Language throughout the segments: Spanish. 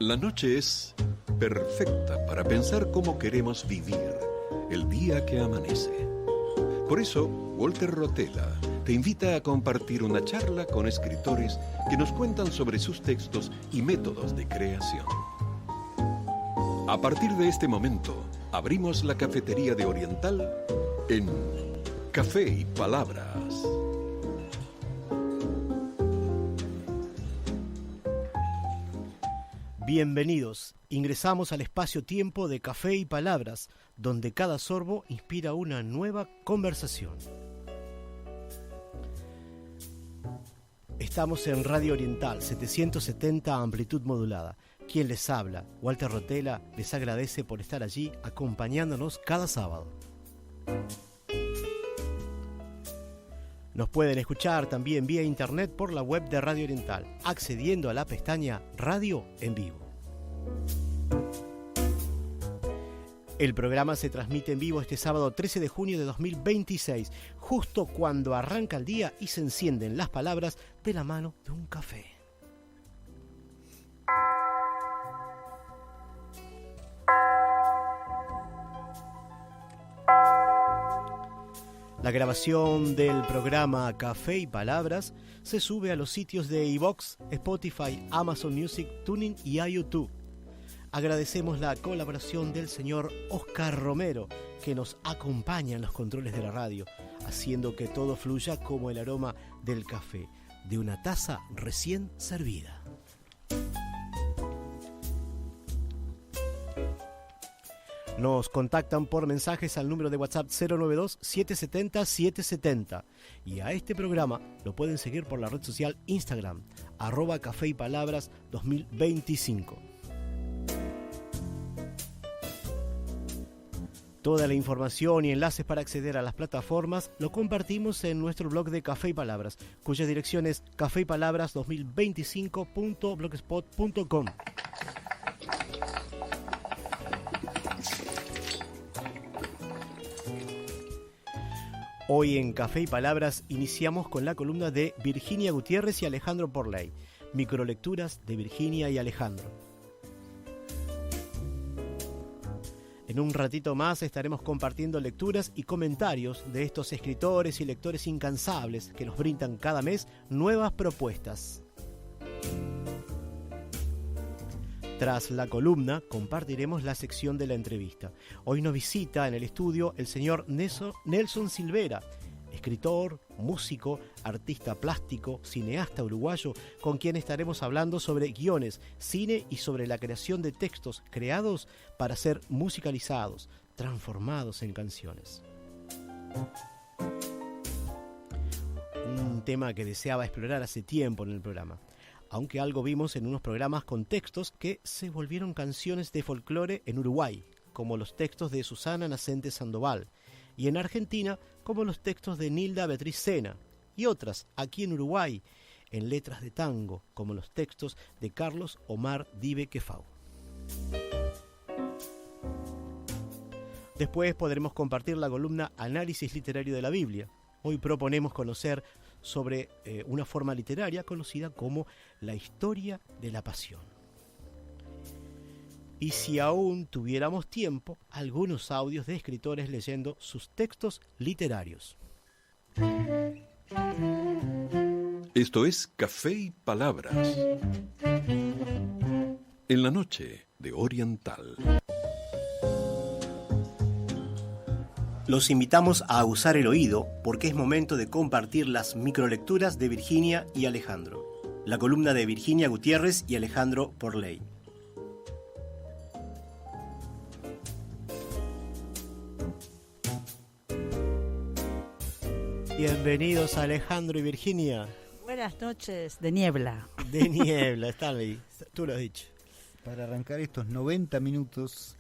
La noche es perfecta para pensar cómo queremos vivir el día que amanece. Por eso, Walter Rotella te invita a compartir una charla con escritores que nos cuentan sobre sus textos y métodos de creación. A partir de este momento, abrimos la cafetería de Oriental en Café y Palabras. Bienvenidos, ingresamos al espacio-tiempo de Café y Palabras, donde cada sorbo inspira una nueva conversación. Estamos en Radio Oriental, 770 amplitud modulada. Quien les habla, Walter Rotella, les agradece por estar allí acompañándonos cada sábado. Nos pueden escuchar también vía internet por la web de Radio Oriental, accediendo a la pestaña Radio en Vivo. El programa se transmite en vivo este sábado 13 de junio de 2026, justo cuando arranca el día y se encienden las palabras de la mano de un café. La grabación del programa Café y Palabras se sube a los sitios de iVoox, Spotify, Amazon Music, TuneIn y a YouTube. Agradecemos la colaboración del señor Oscar Romero, que nos acompaña en los controles de la radio, haciendo que todo fluya como el aroma del café, de una taza recién servida. Nos contactan por mensajes al número de WhatsApp 092-770-770 y a este programa lo pueden seguir por la red social Instagram, @Café y Palabras 2025. Toda la información y enlaces para acceder a las plataformas lo compartimos en nuestro blog de Café y Palabras, cuya dirección es cafeypalabras2025.blogspot.com. Hoy en Café y Palabras iniciamos con la columna de Virginia Gutiérrez y Alejandro Porley, microlecturas de Virginia y Alejandro. En un ratito más estaremos compartiendo lecturas y comentarios de estos escritores y lectores incansables que nos brindan cada mes nuevas propuestas. Tras la columna, compartiremos la sección de la entrevista. Hoy nos visita en el estudio el señor Nelson Silvera, escritor, músico, artista plástico, cineasta uruguayo, con quien estaremos hablando sobre guiones, cine y sobre la creación de textos creados para ser musicalizados, transformados en canciones. Un tema que deseaba explorar hace tiempo en el programa, aunque algo vimos en unos programas con textos que se volvieron canciones de folclore en Uruguay, como los textos de Susana Nacente Sandoval, y en Argentina como los textos de Nilda Beatriz Sena, y otras aquí en Uruguay en letras de tango, como los textos de Carlos Omar Dive Quefau. Después podremos compartir la columna Análisis Literario de la Biblia. Hoy proponemos conocer sobre una forma literaria conocida como la historia de la pasión. Y si aún tuviéramos tiempo, algunos audios de escritores leyendo sus textos literarios. Esto es Café y Palabras, en la noche de Oriental. Los invitamos a aguzar el oído porque es momento de compartir las microlecturas de Virginia y Alejandro. La columna de Virginia Gutiérrez y Alejandro Porley. Bienvenidos Alejandro y Virginia. Buenas noches de niebla. De niebla, Stanley, tú lo has dicho. Para arrancar estos 90 minutos.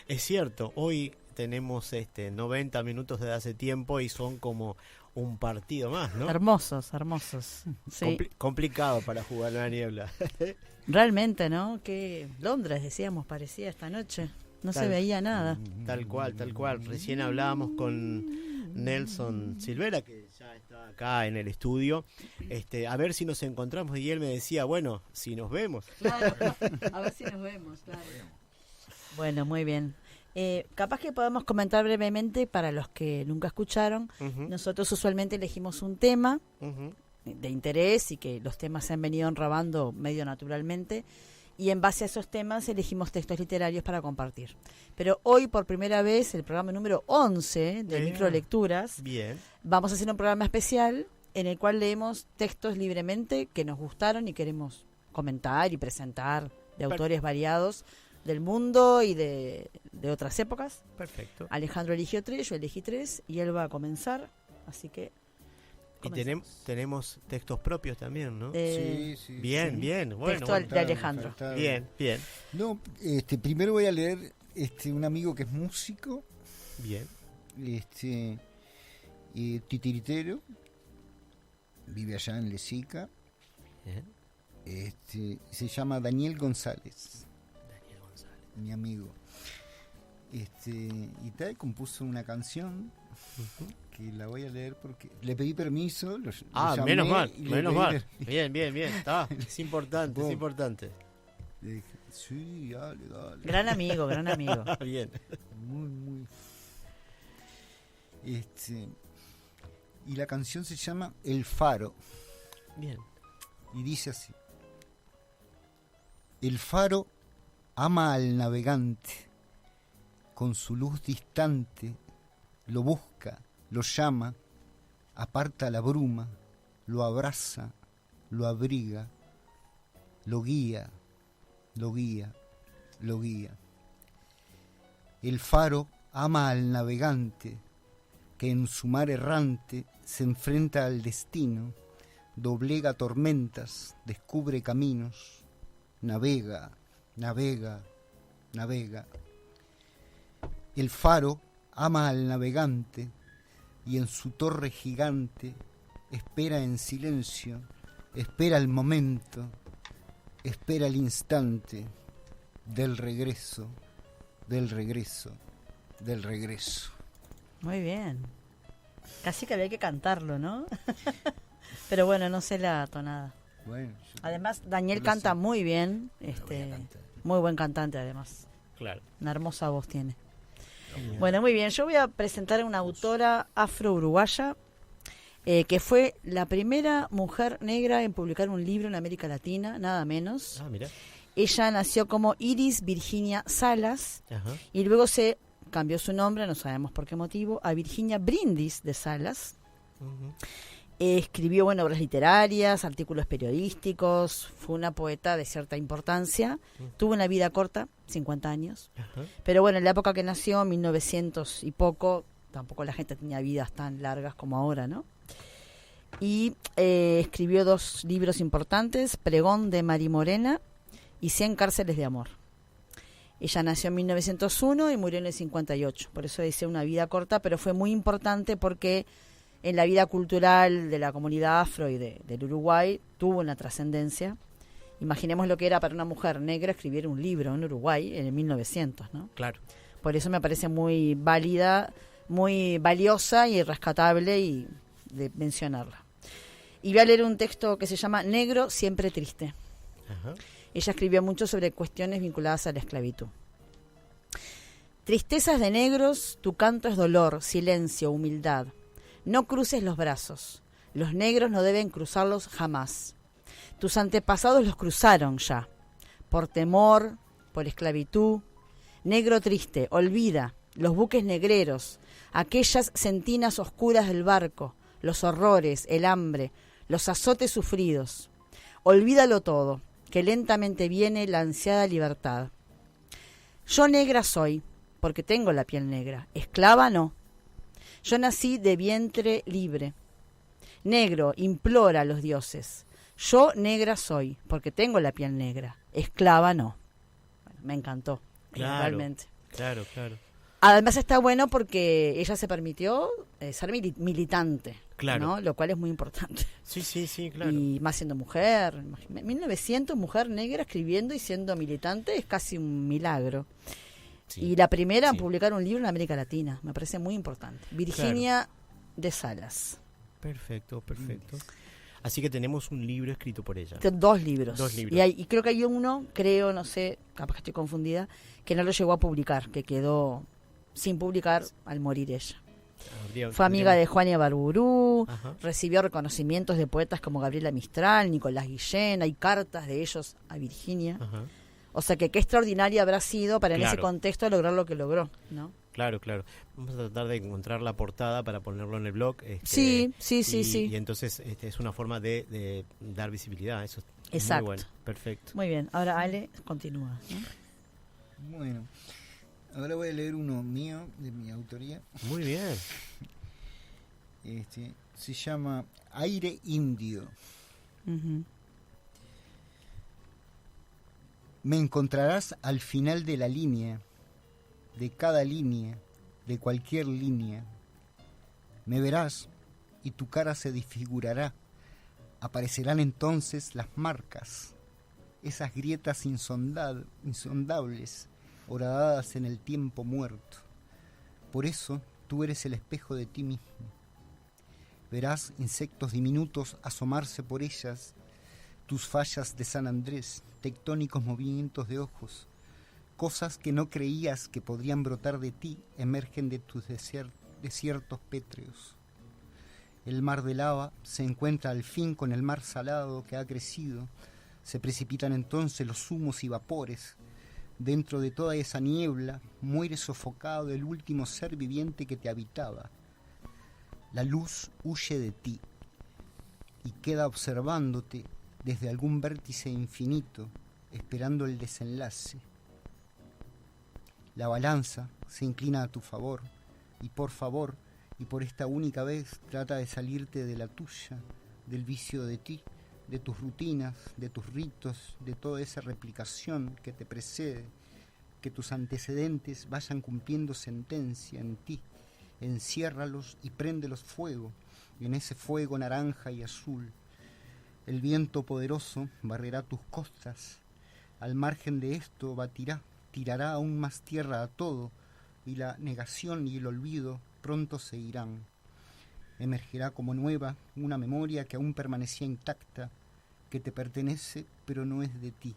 Es cierto, hoy tenemos 90 minutos de hace tiempo y son como un partido más, ¿no? Hermosos, hermosos. Sí. Complicado para jugar en la niebla. Realmente, ¿no? Que Londres, decíamos, parecía esta noche. No se veía nada. Tal cual. Recién hablábamos con Nelson Silvera, que ya está acá en el estudio. A ver si nos encontramos. Y él me decía, bueno, si nos vemos. Claro, a ver si nos vemos, claro. Bueno, muy bien. Capaz que podemos comentar brevemente para los que nunca escucharon. Nosotros usualmente elegimos un tema de interés y que los temas se han venido enrabando medio naturalmente. Y en base a esos temas elegimos textos literarios para compartir. Pero hoy, por primera vez, el programa número 11 de Microlecturas, vamos a hacer un programa especial en el cual leemos textos libremente que nos gustaron y queremos comentar y presentar de autores variados del mundo y de otras épocas. Perfecto. Alejandro eligió 3, yo elegí 3 y él va a comenzar, así que... Y tenemos textos propios también, ¿no? Sí. Bien. Bueno, texto de Alejandro. Bien. No, primero voy a leer un amigo que es músico. Bien. Titiritero. Vive allá en Lezica. Bien. Se llama Daniel González. Mi amigo. Y tal, compuso una canción. Que la voy a leer porque le pedí permiso. Lo llamé menos mal. Bien. Es importante. Le dije, sí, dale. Gran amigo. Bien. Muy. Y la canción se llama El Faro. Bien. Y dice así: el faro ama al navegante, con su luz distante lo busca, lo llama, aparta la bruma, lo abraza, lo abriga, lo guía. El faro ama al navegante, que en su mar errante se enfrenta al destino, doblega tormentas, descubre caminos, navega. El faro ama al navegante y en su torre gigante espera en silencio, espera el momento, espera el instante del regreso. Muy bien. Casi que había que cantarlo, ¿no? Pero bueno, no sé la tonada. Bueno, además, Daniel canta muy bien, muy buen cantante además. Claro. Una hermosa voz tiene. Bueno, muy bien. Yo voy a presentar a una autora afro-uruguaya que fue la primera mujer negra en publicar un libro en América Latina, nada menos. Mira. Ella nació como Iris Virginia Salas. Ajá. Y luego se cambió su nombre, no sabemos por qué motivo, a Virginia Brindis de Salas. Uh-huh. Escribió obras literarias, artículos periodísticos, fue una poeta de cierta importancia, tuvo una vida corta, 50 años, pero bueno, en la época que nació, 1900 y poco, tampoco la gente tenía vidas tan largas como ahora, ¿no? Y escribió 2 libros importantes, Pregón de Marimorena y 100 cárceles de amor. Ella nació en 1901 y murió en el 58, por eso dice una vida corta, pero fue muy importante porque en la vida cultural de la comunidad afro y del Uruguay tuvo una trascendencia. Imaginemos lo que era para una mujer negra escribir un libro en Uruguay en el 1900, ¿no? Claro. Por eso me parece muy válida, muy valiosa y rescatable y de mencionarla. Y voy a leer un texto que se llama Negro siempre triste. Ajá. Ella escribió mucho sobre cuestiones vinculadas a la esclavitud. Tristezas de negros, tu canto es dolor, silencio, humildad. No cruces los brazos. Los negros no deben cruzarlos jamás. Tus antepasados los cruzaron ya. Por temor, por esclavitud. Negro triste, olvida los buques negreros, aquellas sentinas oscuras del barco, los horrores, el hambre, los azotes sufridos. Olvídalo todo, que lentamente viene la ansiada libertad. Yo negra soy, porque tengo la piel negra. Esclava no. Yo nací de vientre libre. Negro, implora a los dioses. Yo negra soy, porque tengo la piel negra. Esclava no. Bueno, me encantó, realmente. Claro. Además está bueno porque ella se permitió ser militante, claro, ¿no? Lo cual es muy importante. Sí, claro. Y más siendo mujer. 1900, mujer negra escribiendo y siendo militante es casi un milagro. Sí, y la primera en publicar un libro en América Latina, me parece muy importante. Virginia de Salas. Perfecto. Así que tenemos un libro escrito por ella. 2 libros. 2 libros. Y creo que hay uno, no sé, capaz que estoy confundida, que no lo llegó a publicar, que quedó sin publicar al morir ella. Fue amiga de Juan Ibarburu, recibió reconocimientos de poetas como Gabriela Mistral, Nicolás Guillén, hay cartas de ellos a Virginia. O sea que qué extraordinaria habrá sido para en ese contexto lograr lo que logró, ¿no? Claro. Vamos a tratar de encontrar la portada para ponerlo en el blog. Sí. Y entonces es una forma de dar visibilidad. Eso es muy bueno. Perfecto. Muy bien. Ahora Ale continúa, ¿no? Bueno, ahora voy a leer uno mío, de mi autoría. Muy bien. Se llama Aire Indio. Me encontrarás al final de la línea, de cada línea, de cualquier línea. Me verás y tu cara se desfigurará. Aparecerán entonces las marcas, esas grietas insondables, horadadas en el tiempo muerto. Por eso tú eres el espejo de ti mismo. Verás insectos diminutos asomarse por ellas, tus fallas de San Andrés, tectónicos movimientos de ojos. Cosas que no creías que podrían brotar de ti emergen de tus desiertos pétreos. El mar de lava se encuentra al fin con el mar salado que ha crecido. Se precipitan entonces los humos y vapores. Dentro de toda esa niebla muere sofocado el último ser viviente que te habitaba. La luz huye de ti y queda observándote desde algún vértice infinito, esperando el desenlace. La balanza se inclina a tu favor, y por favor, y por esta única vez, trata de salirte de la tuya, del vicio de ti, de tus rutinas, de tus ritos, de toda esa replicación que te precede, que tus antecedentes vayan cumpliendo sentencia en ti. Enciérralos y préndelos fuego, en ese fuego naranja y azul. El viento poderoso barrerá tus costas, al margen de esto tirará aún más tierra a todo, y la negación y el olvido pronto se irán. Emergerá como nueva una memoria que aún permanecía intacta, que te pertenece pero no es de ti.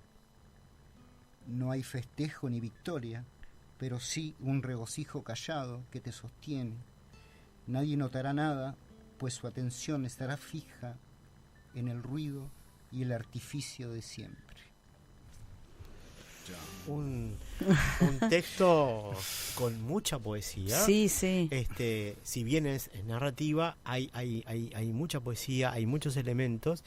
No hay festejo ni victoria, pero sí un regocijo callado que te sostiene. Nadie notará nada, pues su atención estará fija en el ruido y el artificio de siempre. Un texto con mucha poesía. Sí. Si bien es narrativa, hay mucha poesía, hay muchos elementos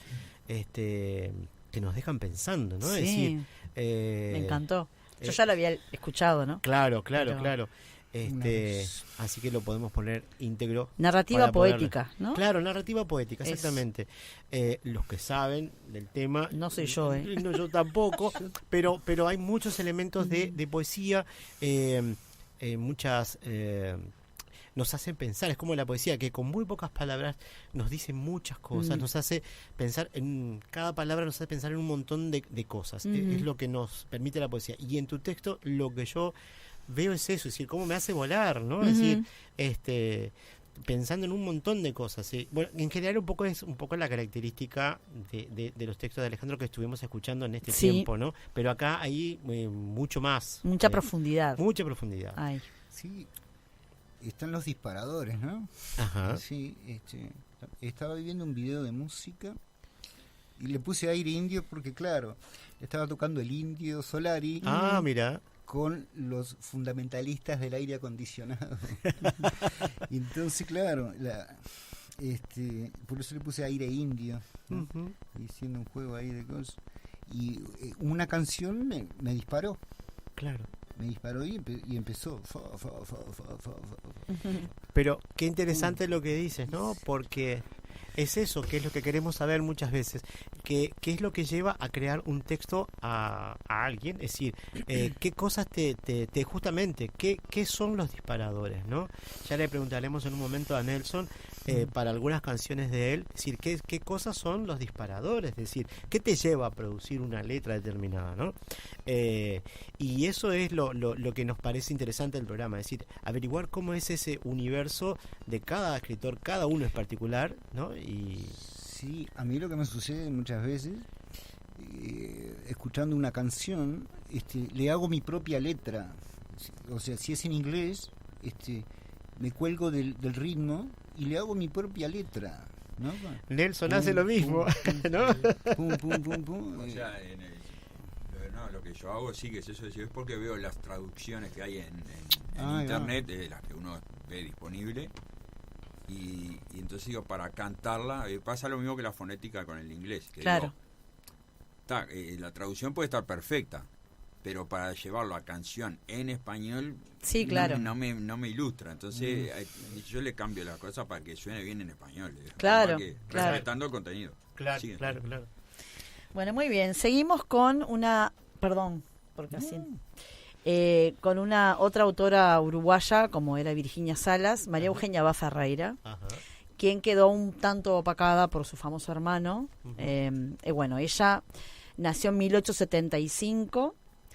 que nos dejan pensando, ¿no? Sí. Es decir, me encantó. Yo ya lo había escuchado, ¿no? Claro. Así que lo podemos poner íntegro. Narrativa poética, ¿no? Claro, narrativa poética, exactamente. Los que saben del tema. No soy yo, No, yo tampoco. pero hay muchos elementos de poesía, muchas. Nos hacen pensar, es como la poesía, que con muy pocas palabras nos dice muchas cosas, nos hace pensar, cada palabra nos hace pensar en un montón de cosas, es lo que nos permite la poesía. Y en tu texto lo que yo veo es eso, es decir, cómo me hace volar, ¿no? Es decir, pensando en un montón de cosas. ¿Sí? Bueno, en general es un poco la característica de los textos de Alejandro que estuvimos escuchando en este tiempo, ¿no? Pero acá hay mucho más. Mucha profundidad. Mucha profundidad. Ay. Sí. Están los disparadores, ¿no? Ajá. Sí, estaba viendo un video de música y le puse Aire Indio porque, claro, estaba tocando el Indio Solari. Ah, mira. Con los fundamentalistas del aire acondicionado. Y entonces, claro, por eso le puse Aire Indio, ¿no? Diciendo un juego ahí de cosas. Y una canción me disparó. Claro. Me disparó y empezó. Pero qué interesante lo que dices, ¿no? Porque es eso, que es lo que queremos saber muchas veces. ¿Qué es lo que lleva a crear un texto a alguien? Es decir, ¿qué cosas justamente, qué son los disparadores, ¿no? Ya le preguntaremos en un momento a Nelson, para algunas canciones de él. Es decir, qué cosas son los disparadores, es decir, qué te lleva a producir una letra determinada, ¿no? Y eso es lo que nos parece interesante del programa, es decir, averiguar cómo es ese universo de cada escritor, cada uno es particular, ¿no? Y sí, a mí lo que me sucede muchas veces, escuchando una canción, le hago mi propia letra. O sea, si es en inglés, me cuelgo del ritmo y le hago mi propia letra, ¿no? Nelson hace lo mismo, ¿no? Pum, pum, pum, pum. O sea, lo que yo hago sí que es eso, es porque veo las traducciones que hay en internet, las que uno ve disponible, y entonces digo, para cantarla, pasa lo mismo que la fonética con el inglés. Que claro. Digo, la traducción puede estar perfecta, pero para llevarlo a canción en español, sí, claro, no me ilustra. Entonces yo le cambio la cosa para que suene bien en español. Claro, claro. Respetando el contenido. Claro, sí, claro. Bueno, muy bien. Seguimos con una... Perdón, porque así... con una otra autora uruguaya, como era Virginia Salas, María Eugenia Bá Ferreira, quien quedó un tanto opacada por su famoso hermano. Bueno, ella nació en 1875,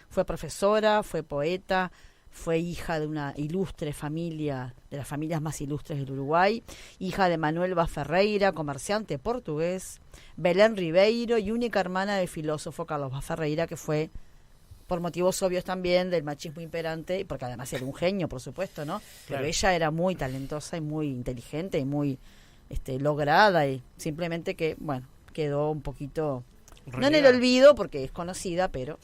fue profesora, fue poeta, fue hija de una ilustre familia, de las familias más ilustres del Uruguay, hija de Manuel Bá Ferreira, comerciante portugués, Belén Ribeiro, y única hermana del filósofo Carlos Bá Ferreira, que fue, por motivos obvios también, del machismo imperante, porque además era un genio, por supuesto, ¿no? Pero claro, ella era muy talentosa y muy inteligente y muy lograda, y simplemente que, bueno, quedó un poquito... No en el olvido, porque es conocida, pero...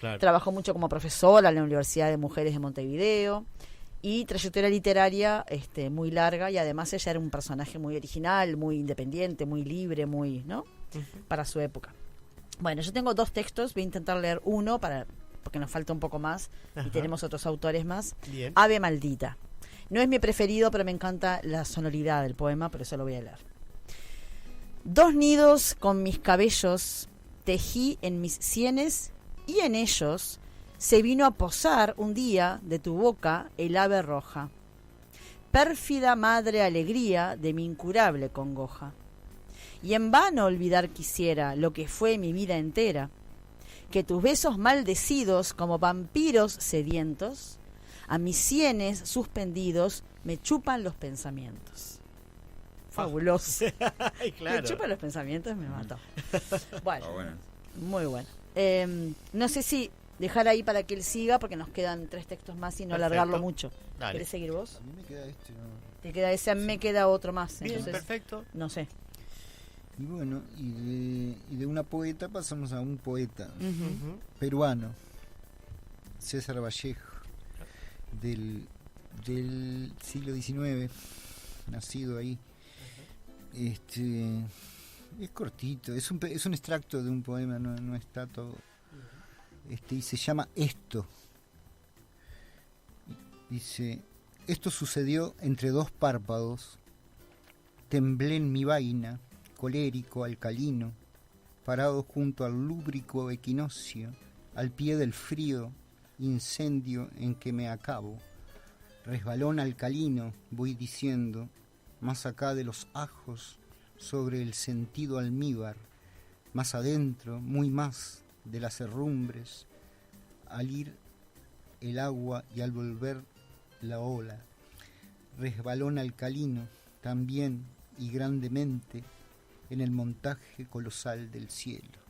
Claro. Trabajó mucho como profesora en la Universidad de Mujeres de Montevideo y trayectoria literaria muy larga, y además ella era un personaje muy original, muy independiente, muy libre, muy, ¿no? Para su época. Bueno, yo tengo 2 textos, voy a intentar leer uno porque nos falta un poco más. Y tenemos otros autores más. Bien. Ave Maldita. No es mi preferido, pero me encanta la sonoridad del poema, por eso lo voy a leer. 2 nidos con mis cabellos tejí en mis sienes, y en ellos se vino a posar un día de tu boca el ave roja, pérfida madre alegría de mi incurable congoja. Y en vano olvidar quisiera lo que fue mi vida entera, que tus besos maldecidos como vampiros sedientos, a mis sienes suspendidos me chupan los pensamientos. Fabuloso. Ay, claro. Me chupan los pensamientos, me mató. Bueno, bueno. Muy bueno. No sé si dejar ahí para que él siga, porque nos quedan 3 textos más y no alargarlo mucho. Dale. ¿Querés seguir vos? A mí me queda ¿no? Te queda ese, a mí me queda otro más. Bien, Entonces, perfecto. no sé. Y bueno, y de una poeta pasamos a un poeta peruano, César Vallejo, del siglo XIX, nacido ahí. Es cortito, es un extracto de un poema, no está todo. Y se llama Esto. Dice: esto sucedió entre 2 párpados, temblé en mi vaina, colérico, alcalino, parado junto al lúbrico equinoccio, al pie del frío incendio en que me acabo. Resbalón alcalino, voy diciendo, más acá de los ajos, sobre el sentido almíbar, más adentro, muy más de las herrumbres, al ir el agua y al volver la ola. Resbalón alcalino, también y grandemente, en el montaje colosal del cielo.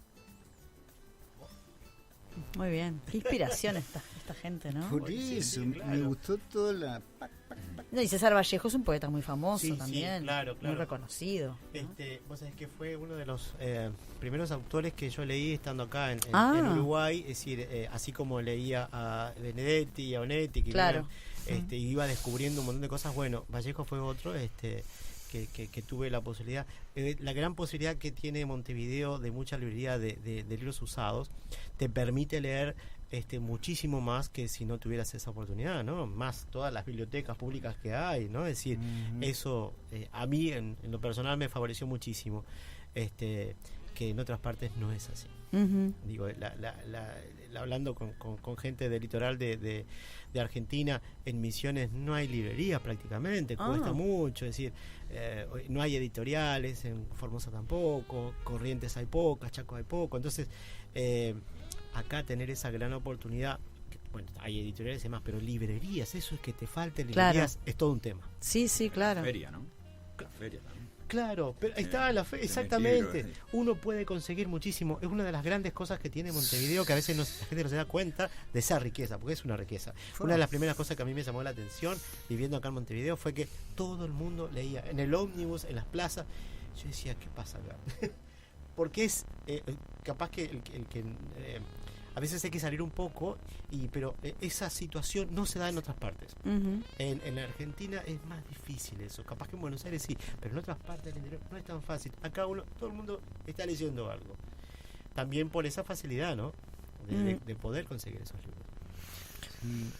Muy bien. Qué inspiración esta gente, ¿no? Por eso, claro. me gustó toda la... No, y César Vallejo es un poeta muy famoso Sí, también. sí, claro. Muy reconocido, ¿no? Vos sabés que fue uno de los primeros autores que yo leí estando acá en Uruguay, es decir, así como leía a Benedetti y a Onetti, que claro. Iba descubriendo un montón de cosas. Bueno, Vallejo fue otro que tuve la posibilidad, la gran posibilidad que tiene Montevideo de mucha librería de libros usados, te permite leer muchísimo más que si no tuvieras esa oportunidad, ¿no? Más todas las bibliotecas públicas que hay, ¿no? Es decir, eso a mí en lo personal me favoreció muchísimo. que en otras partes no es así. Digo, hablando con gente del litoral de Argentina, en Misiones no hay librerías prácticamente, cuesta mucho, es decir, no hay editoriales, en Formosa tampoco, Corrientes hay pocas, Chaco hay poco, entonces acá tener esa gran oportunidad, bueno, hay editoriales y demás, pero librerías, eso es que te falte librerías, es todo un tema. Sí, claro. La feria, ¿no? La feria también. Claro, pero ahí está la fe, exactamente. Uno puede conseguir muchísimo. Es una de las grandes cosas que tiene Montevideo, que a veces la gente no se da cuenta de esa riqueza, porque es una riqueza. Una de las primeras cosas que a mí me llamó la atención viviendo acá en Montevideo fue que todo el mundo leía en el ómnibus, en las plazas. Yo decía, ¿qué pasa acá? Porque es capaz que el que a veces hay que salir un poco, pero esa situación no se da en otras partes. En la Argentina es más difícil eso. Capaz que en Buenos Aires sí, pero en otras partes del interior no es tan fácil. Acá todo el mundo está leyendo algo. También por esa facilidad, ¿no? De poder conseguir esos libros.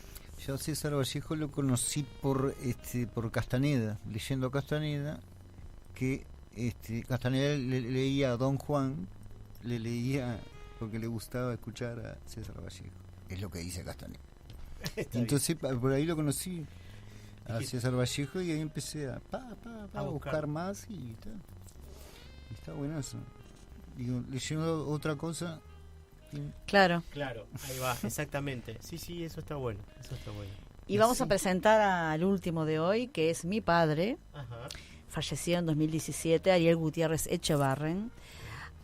Yo a César Vallejo lo conocí por Castaneda, leyendo a Castaneda, que Castaneda leía a Don Juan, le leía porque le gustaba escuchar a César Vallejo, es lo que dice Castaneda. Entonces por ahí lo conocí a César Vallejo y ahí empecé a buscar más y está bueno eso. Digo, leyendo otra cosa. Claro, ahí va, exactamente. Sí, eso está bueno. Y vamos a presentar al último de hoy, que es mi padre. Falleció en 2017, Ariel Gutiérrez Echevarren.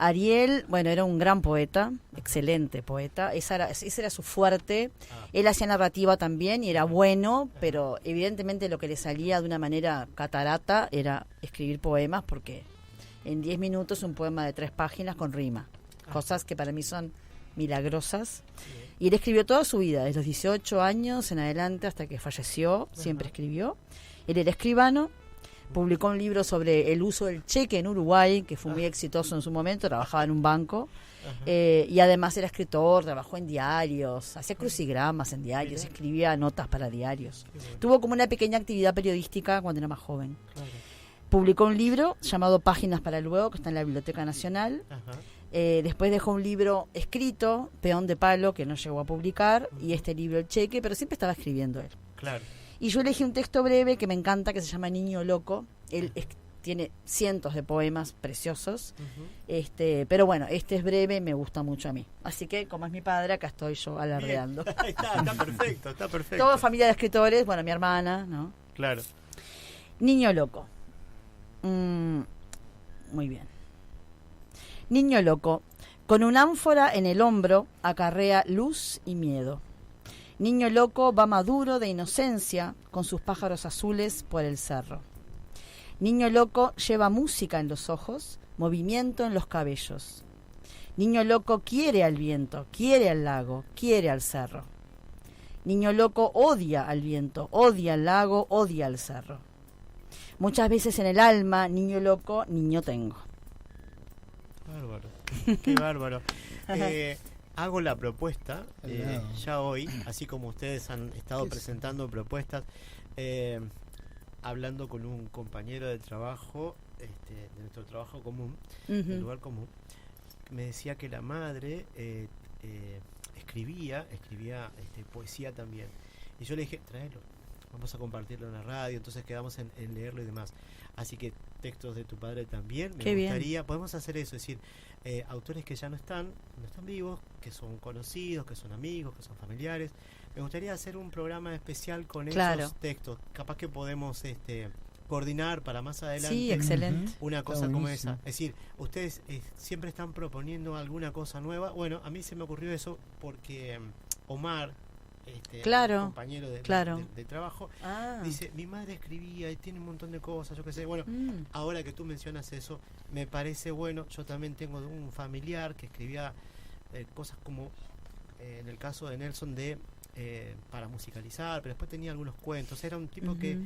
Ariel, bueno, era un gran poeta, excelente poeta, ese era su fuerte. Él hacía narrativa también y era bueno, pero evidentemente lo que le salía de una manera catarata era escribir poemas, porque en 10 minutos un poema de 3 páginas con rima, cosas que para mí son milagrosas. Y él escribió toda su vida, desde los 18 años en adelante hasta que falleció, siempre escribió. Él era escribano. Publicó un libro sobre el uso del cheque en Uruguay, que fue muy exitoso en su momento, trabajaba en un banco, y además era escritor, trabajó en diarios, hacía crucigramas en diarios, escribía notas para diarios. Tuvo como una pequeña actividad periodística cuando era más joven. Publicó un libro llamado Páginas para Luego, que está en la Biblioteca Nacional. Después dejó un libro escrito, Peón de Palo, que no llegó a publicar, y este libro, El Cheque, pero siempre estaba escribiendo él. Y yo elegí un texto breve que me encanta, que se llama Niño Loco. Él tiene cientos de poemas preciosos, pero bueno, este es breve y me gusta mucho a mí. Así que, como es mi padre, acá estoy yo alardeando. Está perfecto. Toda familia de escritores, bueno, mi hermana, ¿no? Claro. Niño Loco. Muy bien. Niño loco, con un ánfora en el hombro, acarrea luz y miedo. Niño loco va maduro de inocencia con sus pájaros azules por el cerro. Niño loco lleva música en los ojos, movimiento en los cabellos. Niño loco quiere al viento, quiere al lago, quiere al cerro. Niño loco odia al viento, odia al lago, odia al cerro. Muchas veces en el alma, niño loco, niño tengo. Bárbaro, qué bárbaro. Hago la propuesta ya hoy, así como ustedes han estado presentando propuestas, hablando con un compañero de trabajo, de nuestro trabajo común, del lugar común, me decía que la madre escribía poesía también. Y yo le dije, tráelo, vamos a compartirlo en la radio, entonces quedamos en leerlo y demás. Así que textos de tu padre también, me gustaría, podemos hacer eso, es decir, autores que ya no están vivos, que son conocidos, que son amigos, que son familiares. Me gustaría hacer un programa especial con esos textos. Capaz que podemos coordinar para más adelante. Sí, excelente. Una cosa como esa. Es decir, ustedes siempre están proponiendo alguna cosa nueva. Bueno, a mí se me ocurrió eso porque Omar, compañero de trabajo, dice, mi madre escribía y tiene un montón de cosas, yo qué sé. Bueno, ahora que tú mencionas eso, me parece bueno. Yo también tengo un familiar que escribía cosas como, en el caso de Nelson, para musicalizar, pero después tenía algunos cuentos. Era un tipo que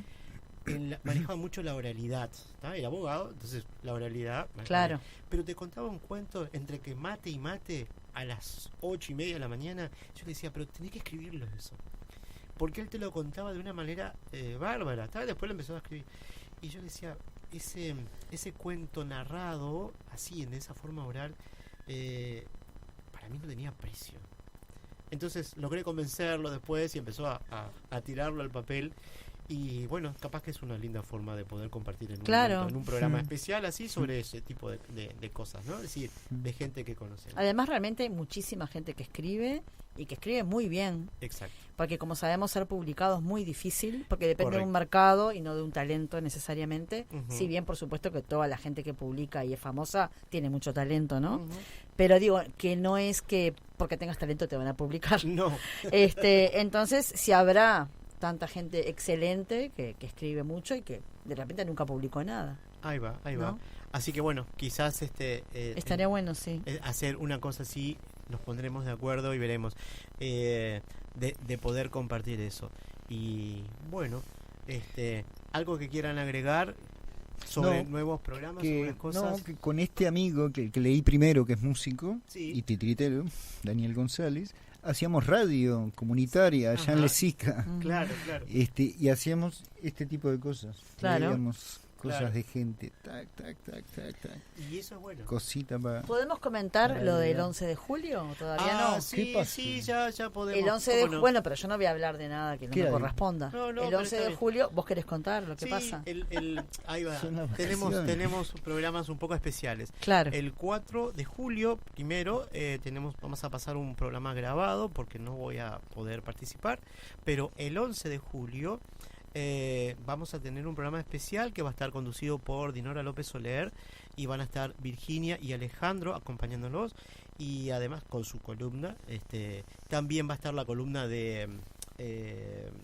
manejaba mucho la oralidad, ¿tá? Era abogado, entonces la oralidad, claro, pero te contaba un cuento entre que mate y mate a las 8:30 de la mañana. Yo le decía, pero tenés que escribirlo eso, porque él te lo contaba de una manera bárbara, ¿tá? Después lo empezó a escribir y yo le decía, ese cuento narrado, así, en esa forma oral, para mí no tenía precio. Entonces logré convencerlo después y empezó a tirarlo al papel. Y bueno, capaz que es una linda forma de poder compartir en un programa especial así sobre ese tipo de cosas, ¿no? Es decir, de gente que conocemos. Además, realmente hay muchísima gente que escribe y que escribe muy bien. Exacto. Porque como sabemos, ser publicado es muy difícil, porque depende Correcto. de un mercado y no de un talento necesariamente. Uh-huh. Si bien, por supuesto, que toda la gente que publica y es famosa tiene mucho talento, ¿no? Uh-huh. Pero digo, que no es que porque tengas talento te van a publicar. No. Entonces, si habrá tanta gente excelente que escribe mucho y que de repente nunca publicó nada. Ahí va. ¿No? Así que bueno, quizás estaría bueno, sí. Hacer una cosa así, nos pondremos de acuerdo y veremos de poder compartir eso. Y bueno, algo que quieran agregar sobre nuevos programas, sobre cosas. No, que con este amigo que leí primero, que es músico Sí. y titiritero, Daniel González, hacíamos radio comunitaria allá en Lesica. Claro. Y hacíamos este tipo de cosas. Claro. Leíamos cosas Claro. de gente. Tac. Y eso es bueno. Cosita para... ¿Podemos comentar lo del 11 de julio? ¿Todavía no? Sí, ¿Qué pasó? sí, ya podemos. El 11 de ¿Cómo no? Bueno, pero yo no voy a hablar de nada que no ¿Qué me hay? corresponda. No, el pero 11 está de bien. julio, ¿vos querés contar lo que Sí, pasa? ahí va. Son las Tenemos vacaciones. programas un poco especiales. Claro. El 4 de julio, primero, vamos a pasar un programa grabado porque no voy a poder participar, pero el 11 de julio vamos a tener un programa especial que va a estar conducido por Dinora López Soler y van a estar Virginia y Alejandro acompañándonos y además con su columna, también va a estar la columna de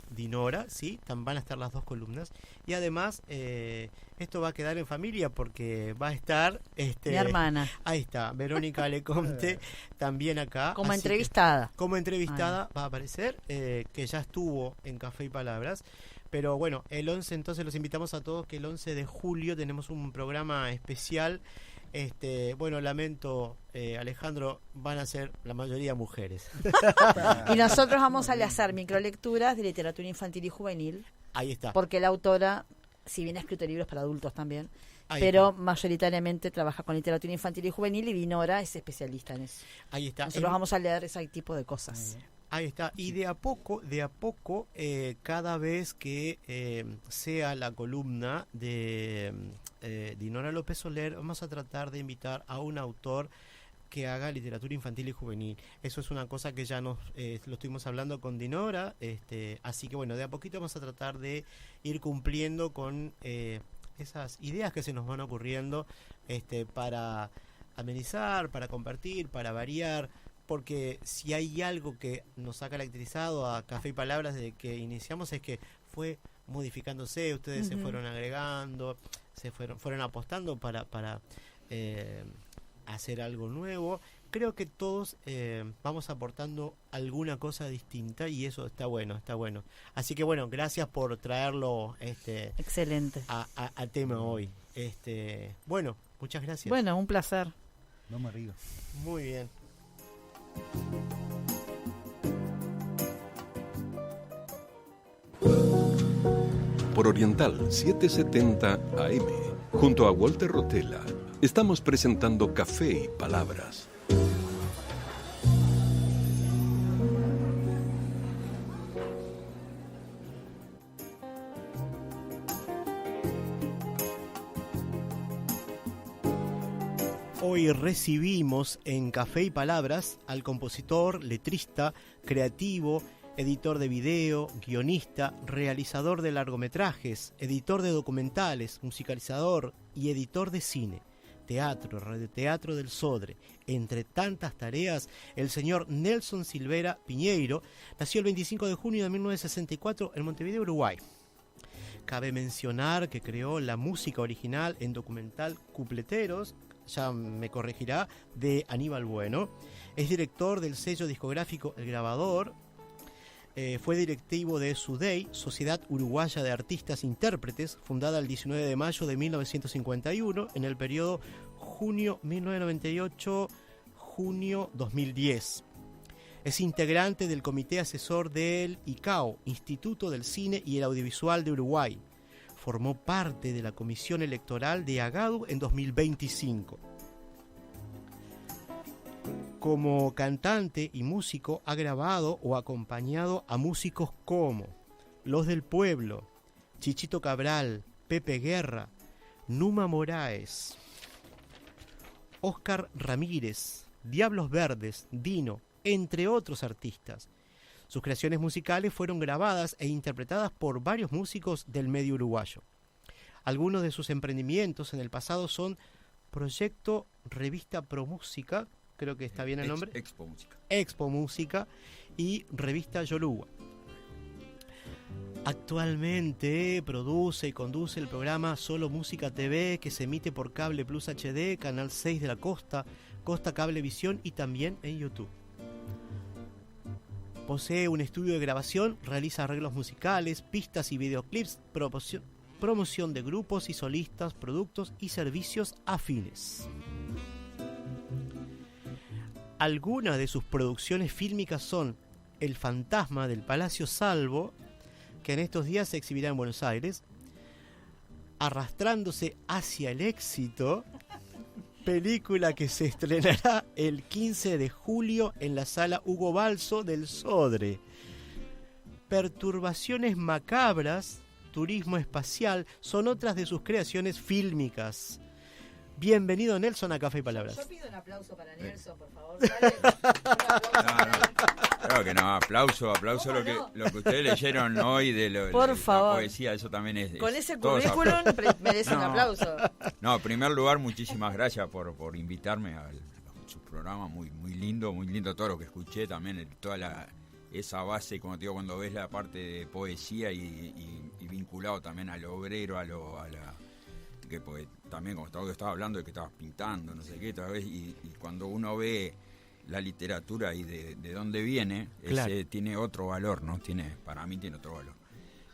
Dinora, ¿sí? Van a estar las dos columnas y además esto va a quedar en familia porque va a estar Mi hermana. ahí está, Verónica Lecomte también acá. Como así que entrevistada. como entrevistada va a aparecer, que ya estuvo en Café y Palabras. Pero bueno, el 11 entonces los invitamos a todos que el 11 de julio tenemos un programa especial. Bueno, lamento, Alejandro, van a ser la mayoría mujeres. Y nosotros vamos a hacer microlecturas de literatura infantil y juvenil, Ahí está. porque la autora, si bien ha escrito libros para adultos también, Ahí pero está. mayoritariamente trabaja con literatura infantil y juvenil y Dinora es especialista en eso. Ahí está. Nosotros vamos a leer ese tipo de cosas. Ahí está, y de a poco, cada vez que sea la columna de Dinora López Soler, vamos a tratar de invitar a un autor que haga literatura infantil y juvenil. Eso es una cosa que ya lo estuvimos hablando con Dinora, así que bueno, de a poquito vamos a tratar de ir cumpliendo con esas ideas que se nos van ocurriendo para amenizar, para compartir, para variar. Porque si hay algo que nos ha caracterizado a Café y Palabras desde que iniciamos es que fue modificándose, ustedes se fueron agregando, se fueron apostando para hacer algo nuevo. Creo que todos vamos aportando alguna cosa distinta y eso está bueno. Así que bueno, gracias por traerlo Excelente. a tema hoy. Bueno, muchas gracias. Bueno, un placer. Vamos arriba. Muy bien. Por Oriental 770 AM, junto a Walter Rotella, estamos presentando Café y Palabras. Hoy recibimos en Café y Palabras al compositor, letrista, creativo, editor de video, guionista, realizador de largometrajes, editor de documentales, musicalizador y editor de cine, teatro, radioteatro del Sodre. Entre tantas tareas, el señor Nelson Silveira Piñeiro nació el 25 de junio de 1964 en Montevideo, Uruguay. Cabe mencionar que creó la música original en documental Cupleteros, ya me corregirá, de Aníbal Bueno. Es director del sello discográfico El Grabador. Fue directivo de SUDEI, Sociedad Uruguaya de Artistas Intérpretes, fundada el 19 de mayo de 1951, en el periodo junio 1998-junio 2010. Es integrante del comité asesor del ICAO, Instituto del Cine y el Audiovisual de Uruguay. formó parte de la comisión electoral de Agadu en 2025. Como cantante y músico ha grabado o acompañado a músicos como Los del Pueblo, Chichito Cabral, Pepe Guerra, Numa Moraes, Óscar Ramírez, Diablos Verdes, Dino, entre otros artistas. Sus creaciones musicales fueron grabadas e interpretadas por varios músicos del medio uruguayo. Algunos de sus emprendimientos en el pasado son Proyecto Revista Pro Música, creo que está bien el nombre. Expo Música y Revista Yolúa. Actualmente produce y conduce el programa Solo Música TV, que se emite por Cable Plus HD, Canal 6 de la Costa, Costa Cablevisión y también en YouTube. Posee un estudio de grabación, realiza arreglos musicales, pistas y videoclips, promoción de grupos y solistas, productos y servicios afines. Algunas de sus producciones fílmicas son El Fantasma del Palacio Salvo, que en estos días se exhibirá en Buenos Aires, Arrastrándose hacia el éxito, película que se estrenará el 15 de julio en la sala Hugo Balso del Sodre. Perturbaciones macabras, Turismo espacial, son otras de sus creaciones fílmicas. Bienvenido, Nelson, a Café y Palabras. Yo pido un aplauso para Nelson, por favor. Claro que no, aplauso lo que ustedes leyeron hoy de la poesía, eso también es... Con ese currículum merece un aplauso. No, en primer lugar, muchísimas gracias por invitarme a su programa, muy lindo todo lo que escuché, también toda esa base, como te digo, cuando ves la parte de poesía y vinculado también al obrero, a la... que pues, también como estaba hablando de que estabas pintando, no sé qué, tal vez, y cuando uno ve la literatura y de dónde viene, claro, tiene otro valor, ¿no? Para mí tiene otro valor.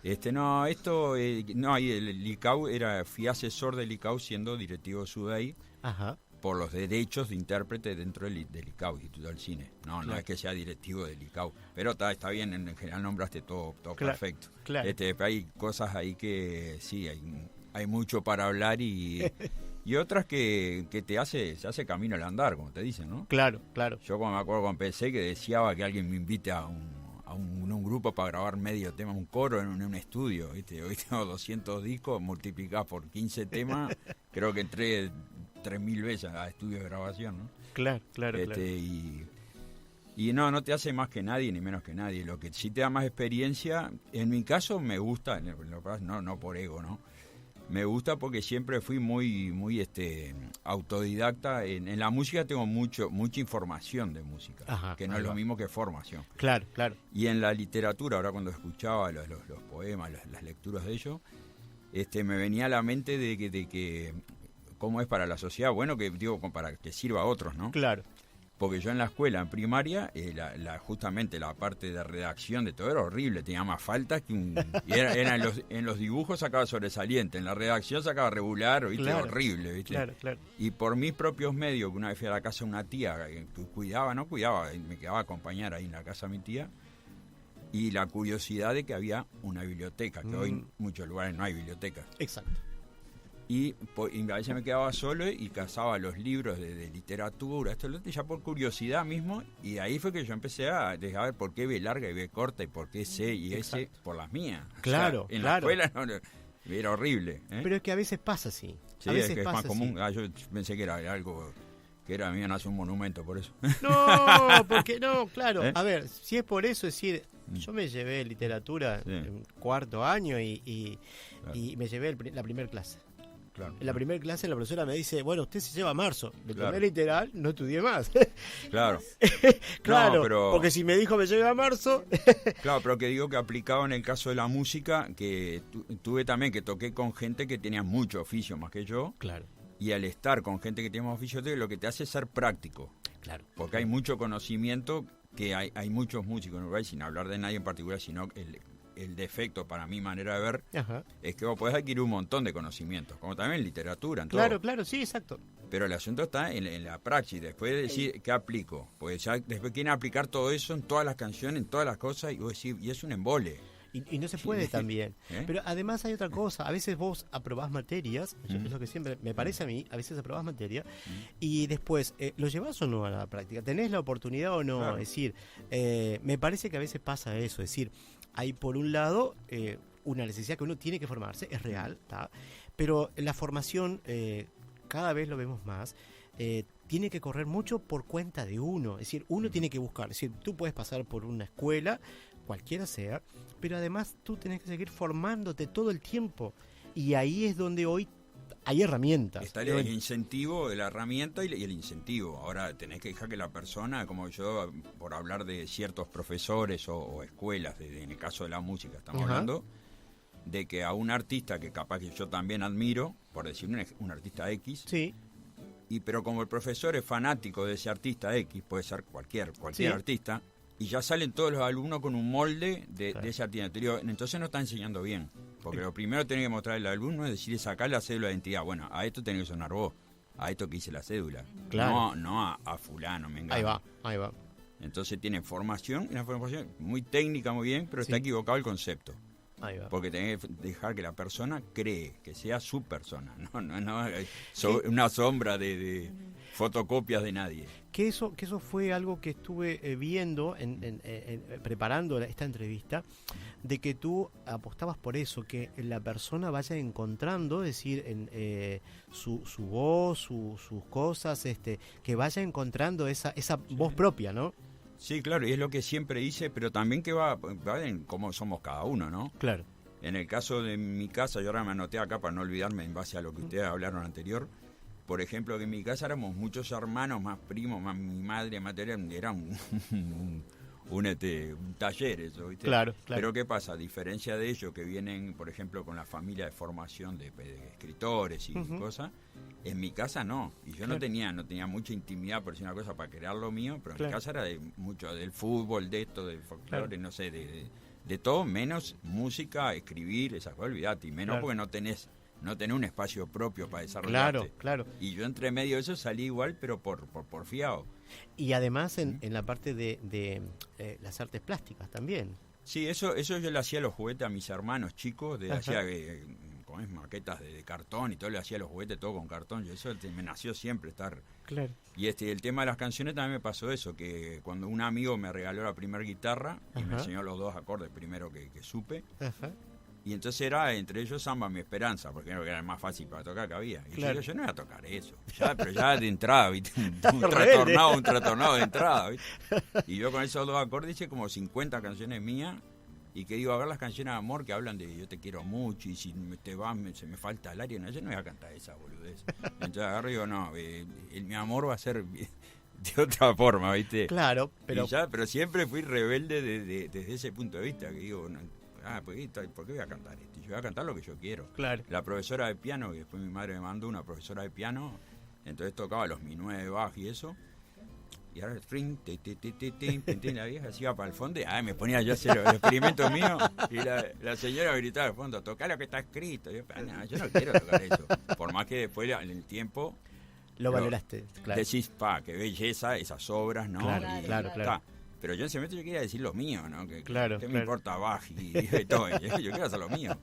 El ICAU fui asesor del ICAU siendo directivo de SUDEI. Ajá. Por los derechos de intérprete dentro del ICAU, Instituto del Cine. No es que sea directivo del ICAU, pero está bien, en general nombraste todo claro, perfecto. Claro. Hay cosas ahí que sí, hay mucho para hablar y otras que se hace camino al andar, como te dicen, ¿no? Claro. Yo me acuerdo cuando empecé que deseaba que alguien me invite a un grupo para grabar medio tema, un coro en un estudio, ¿viste? Hoy tengo 200 discos, multiplicados por 15 temas, creo que entré 3.000 veces a estudios de grabación, ¿no? Claro. Y no te hace más que nadie ni menos que nadie. Lo que sí te da más experiencia, en mi caso me gusta, no por ego, ¿no? Me gusta porque siempre fui muy autodidacta. En la música tengo mucha información de música, ajá, que no es lo mismo que formación. Claro. Y en la literatura, ahora cuando escuchaba los poemas, las lecturas de ellos, me venía a la mente de que cómo es para la sociedad, bueno, que digo, para que sirva a otros, ¿no? Claro. Porque yo en la escuela, en primaria, justamente la parte de redacción de todo era horrible, tenía más faltas que en los dibujos sacaba sobresaliente, en la redacción sacaba regular, ¿viste? Claro, horrible, ¿viste? Claro. Y por mis propios medios, que una vez fui a la casa de una tía que no cuidaba, me quedaba a acompañar ahí en la casa de mi tía, y la curiosidad de que había una biblioteca, que hoy en muchos lugares no hay bibliotecas. Exacto. Y a veces me quedaba solo y cazaba los libros de literatura, ya por curiosidad mismo, y ahí fue que yo empecé a ver por qué B larga y B corta y por qué C y S, exacto, por las mías. Claro, o sea, en la escuela era horrible. Pero es que a veces pasa así. Sí, es que es más común. Yo pensé que era algo que era mío, nace un monumento por eso. No, porque no, claro. A ver, si es por eso, es decir, yo me llevé literatura en cuarto año y me llevé la primera clase. Claro. En la primera clase la profesora me dice, bueno, usted se lleva marzo. De primer literal, no estudié más. Claro. Claro, pero... porque si me dijo me lleva marzo... Claro, pero que digo que aplicado en el caso de la música, que tuve también que toqué con gente que tenía mucho oficio más que yo. Claro. Y al estar con gente que tiene más oficio, lo que te hace es ser práctico. Claro. Porque hay mucho conocimiento, que hay muchos músicos en Uruguay, sin hablar de nadie en particular, sino el defecto, para mi manera de ver, ajá, es que vos podés adquirir un montón de conocimientos, como también en literatura, en todo. Claro, sí, exacto. Pero el asunto está en la praxis, después de decir qué aplico. Pues ya después quieren aplicar todo eso en todas las canciones, en todas las cosas, y vos decís, y es un embole. Y no se puede también. Pero además hay otra cosa. A veces vos aprobás materias, es lo que siempre me parece a mí, a veces aprobás materia, y después, ¿lo llevás o no a la práctica? ¿Tenés la oportunidad o no? Claro. Es decir, me parece que a veces pasa eso. Es decir, hay por un lado una necesidad que uno tiene que formarse, es real, ¿tá? Pero la formación, cada vez lo vemos más, tiene que correr mucho por cuenta de uno. Es decir, uno tiene que buscar. Es decir, tú puedes pasar por una escuela, cualquiera sea, pero además tú tenés que seguir formándote todo el tiempo. Y ahí es donde hoy hay herramientas. Está el incentivo de la herramienta y el incentivo. Ahora tenés que dejar que la persona, como yo, por hablar de ciertos profesores o escuelas, en el caso de la música estamos hablando, de que a un artista que capaz que yo también admiro, por decir un artista X, sí. Pero como el profesor es fanático de ese artista X, puede ser cualquier Sí. artista, y ya salen todos los alumnos con un molde de ese artista. Entonces no está enseñando bien. Porque lo primero que tenés que mostrar al alumno es decirle, sacar la cédula de identidad. Bueno, a esto tenés que sonar vos, a esto que hice la cédula. Claro. No a fulano, me engaño. Ahí va. Entonces tiene formación, una formación muy técnica, muy bien, pero está equivocado el concepto. Ahí va. Porque tenés que dejar que la persona cree, que sea su persona, no una sombra de fotocopias de nadie. Que eso fue algo que estuve viendo preparando esta entrevista, de que tú apostabas por eso, que la persona vaya encontrando, es decir, su voz, sus cosas, que vaya encontrando esa voz propia, ¿no? Sí, claro, y es lo que siempre hice, pero también que va en cómo somos cada uno, ¿no? Claro. En el caso de mi casa, yo ahora me anoté acá para no olvidarme en base a lo que ustedes hablaron anterior. Por ejemplo, que en mi casa éramos muchos hermanos, más primos, más mi madre, era un taller eso, ¿viste? Claro. Pero ¿qué pasa? A diferencia de ellos que vienen, por ejemplo, con la familia de formación de escritores y cosas, en mi casa no. Y yo no tenía mucha intimidad, por decir una cosa, para crear lo mío, pero en mi casa era mucho del fútbol, de esto, del folclore, no sé, de todo, menos música, escribir, esas cosas, olvidate, y menos porque no tenés un espacio propio para desarrollarte. Claro. Y yo entre medio de eso salí igual, pero por fiado. Y además en la parte de las artes plásticas también. Sí, eso yo le hacía los juguetes a mis hermanos chicos, hacía maquetas de cartón y todo, le hacía los juguetes todo con cartón, y eso me nació siempre estar. Claro. Y el tema de las canciones también me pasó eso, que cuando un amigo me regaló la primera guitarra y me enseñó los 2 acordes primero que supe, y entonces era entre ellos Samba Mi Esperanza, porque era el más fácil para tocar que había. Y yo no iba a tocar eso, pero ya de entrada, ¿viste? un trastornado de entrada, ¿viste? Y yo con esos 2 acordes hice como 50 canciones mías, y que iba a ver las canciones de amor que hablan de yo te quiero mucho, y si te vas se me falta el aire, no, yo no voy a cantar esa boludez. Entonces agarro y digo, no, mi amor va a ser de otra forma, ¿viste? Claro, pero siempre fui rebelde desde ese punto de vista, que digo, ¿por qué voy a cantar esto? Yo voy a cantar lo que yo quiero. Claro. La profesora de piano, que después mi madre me mandó una profesora de piano, entonces tocaba los mi 9 baj y eso, y ahora el ring, la vieja se iba para el fondo, me ponía yo a hacer el experimento mío, y la señora gritaba al fondo, tocá lo que está escrito. Y yo no quiero tocar eso, por más que después en el tiempo lo valoraste, claro. Decís, qué belleza, esas obras, ¿no? Claro. Pero yo en ese momento yo quería decir lo mío, ¿no? Que me importa Bach y todo, yo quiero hacer lo mío.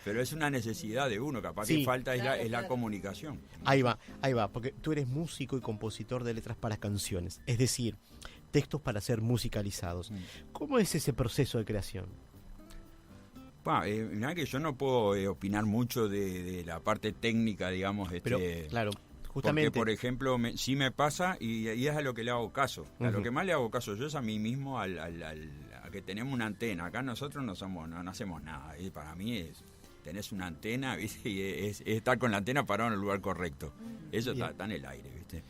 Pero es una necesidad de uno, capaz que falta es la comunicación. Ahí va, porque tú eres músico y compositor de letras para canciones, es decir, textos para ser musicalizados. ¿Cómo es ese proceso de creación? Mirá que yo no puedo opinar mucho de la parte técnica, digamos. Pero, claro, justamente. Porque, por ejemplo, sí me pasa y es a lo que le hago caso. A lo que más le hago caso yo es a mí mismo, a que tenemos una antena. Acá nosotros no hacemos nada. Y para mí tenés una antena, ¿viste? Y es estar con la antena parado en el lugar correcto. Eso está en el aire, ¿viste?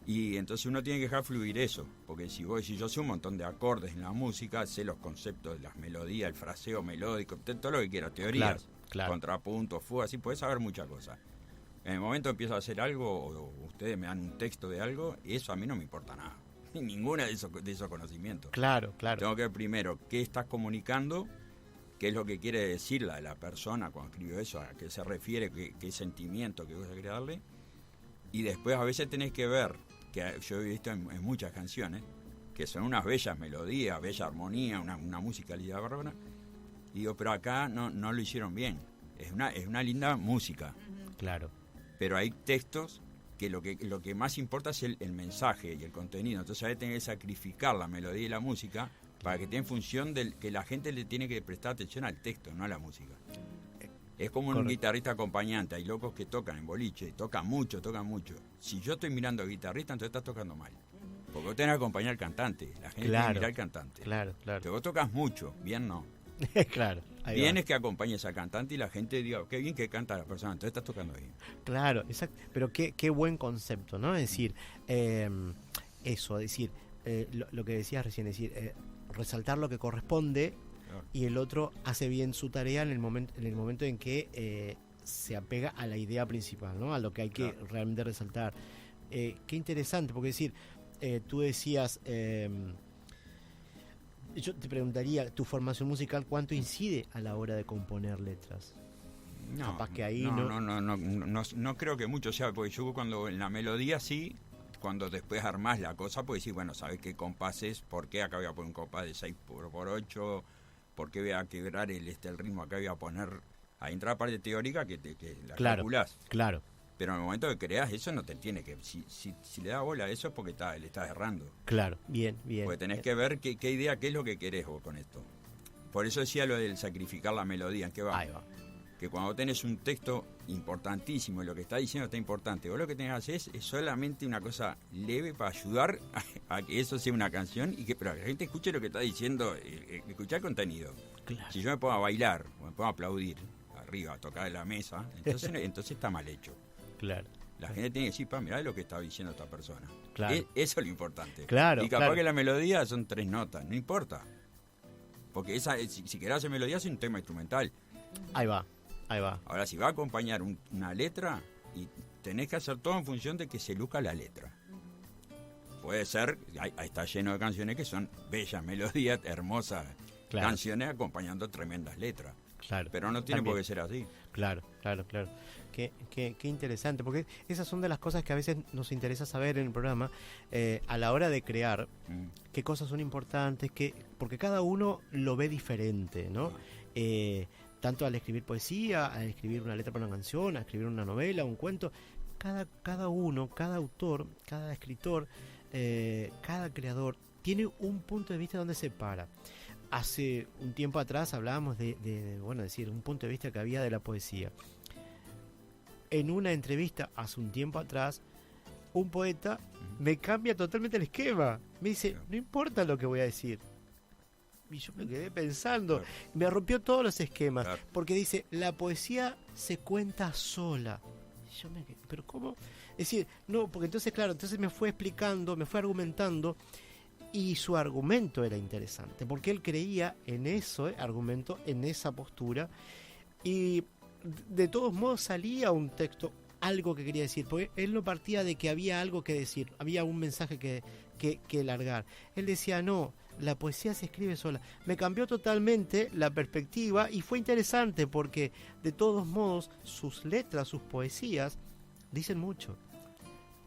Y entonces uno tiene que dejar fluir eso, porque si yo sé un montón de acordes en la música, sé los conceptos de las melodías, el fraseo melódico, todo lo que quieras, teorías, contrapuntos, fugas, así podés saber muchas cosas. En el momento empiezo a hacer algo, o ustedes me dan un texto de algo, eso a mí no me importa nada, ninguna de esos conocimientos. Claro. Tengo que ver primero qué estás comunicando, qué es lo que quiere decir la persona cuando escribió eso, a qué se refiere, qué sentimiento, qué cosa quiere darle, y después a veces tenés que ver, que yo he visto en muchas canciones, que son unas bellas melodías, bella armonía, una musicalidad bárbara. Y digo, pero acá no lo hicieron bien. Es una linda música. Claro. Pero hay textos que lo que más importa es el mensaje y el contenido. Entonces hay que tener que sacrificar la melodía y la música para que esté en función del que la gente le tiene que prestar atención al texto, no a la música. Es como un guitarrista acompañante. Hay locos que tocan en boliche, tocan mucho. Si yo estoy mirando al guitarrista, entonces estás tocando mal. Porque vos tenés que acompañar al cantante. La gente tiene que mirar al cantante. Claro. Pero vos tocas mucho, bien no. Claro. Bien es que acompañes al cantante y la gente diga, qué bien que canta la persona, entonces estás tocando bien. Claro, exacto. Pero qué buen concepto, ¿no? Es decir, eso, es decir, lo que decías recién, es decir, resaltar lo que corresponde. Claro. Y el otro hace bien su tarea en el momento en que se apega a la idea principal, ¿no? A lo que hay que realmente resaltar. Qué interesante, porque decir, tú decías, yo te preguntaría, tu formación musical, ¿cuánto incide a la hora de componer letras? No, capaz que ahí no creo que mucho sea, porque yo cuando en la melodía sí, cuando después armás la cosa, pues decir, bueno, ¿sabes qué compases? ¿Por qué acá voy a poner un compás de 6x8? ¿Por qué voy a quebrar el ritmo? Acá voy a poner, ahí entra la parte teórica que la calculás. Claro. Pero en el momento que creas eso no te tiene que... Si le das bola a eso es porque le estás errando. Claro, bien. Porque tenés que ver qué idea, qué es lo que querés vos con esto. Por eso decía lo del sacrificar la melodía. ¿En qué va? Ahí va. Que cuando tenés un texto importantísimo y lo que está diciendo está importante, vos lo que tenés que hacer es solamente una cosa leve para ayudar a que eso sea una canción y pero que la gente escuche lo que está diciendo, escuchar el contenido. Claro. Si yo me pongo a bailar, o me pongo a aplaudir arriba, a tocar en la mesa, entonces está mal hecho. Claro. La gente tiene que decir, mirá lo que está diciendo esta persona. Claro. Eso es lo importante. Claro. Y capaz que la melodía son 3 notas, no importa. Porque si querés hacer melodía es un tema instrumental. Ahí va. Ahora, si va a acompañar una letra, y tenés que hacer todo en función de que se luzca la letra. Puede ser, ahí está lleno de canciones que son bellas melodías, hermosas canciones acompañando tremendas letras. Claro. Pero no tiene por qué ser así. Claro. Qué interesante, porque esas son de las cosas que a veces nos interesa saber en el programa, a la hora de crear, qué cosas son importantes, porque cada uno lo ve diferente, ¿no? Tanto al escribir poesía, al escribir una letra para una canción, a escribir una novela, un cuento, cada uno, cada autor, cada escritor, cada creador tiene un punto de vista donde se para. Hace un tiempo atrás hablábamos de decir, un punto de vista que había de la poesía. En una entrevista hace un tiempo atrás, un poeta me cambia totalmente el esquema. Me dice, no importa lo que voy a decir. Y yo me quedé pensando, me rompió todos los esquemas, porque dice, la poesía se cuenta sola. Y yo me quedé, ¿pero cómo? Es decir, no, porque entonces me fue explicando, me fue argumentando, y su argumento era interesante, porque él creía en eso, argumento, en esa postura, y de todos modos salía un texto, algo que quería decir, porque él no partía de que había algo que decir, había un mensaje que largar. Él decía, no, la poesía se escribe sola. Me cambió totalmente la perspectiva y fue interesante porque de todos modos sus letras, sus poesías dicen mucho,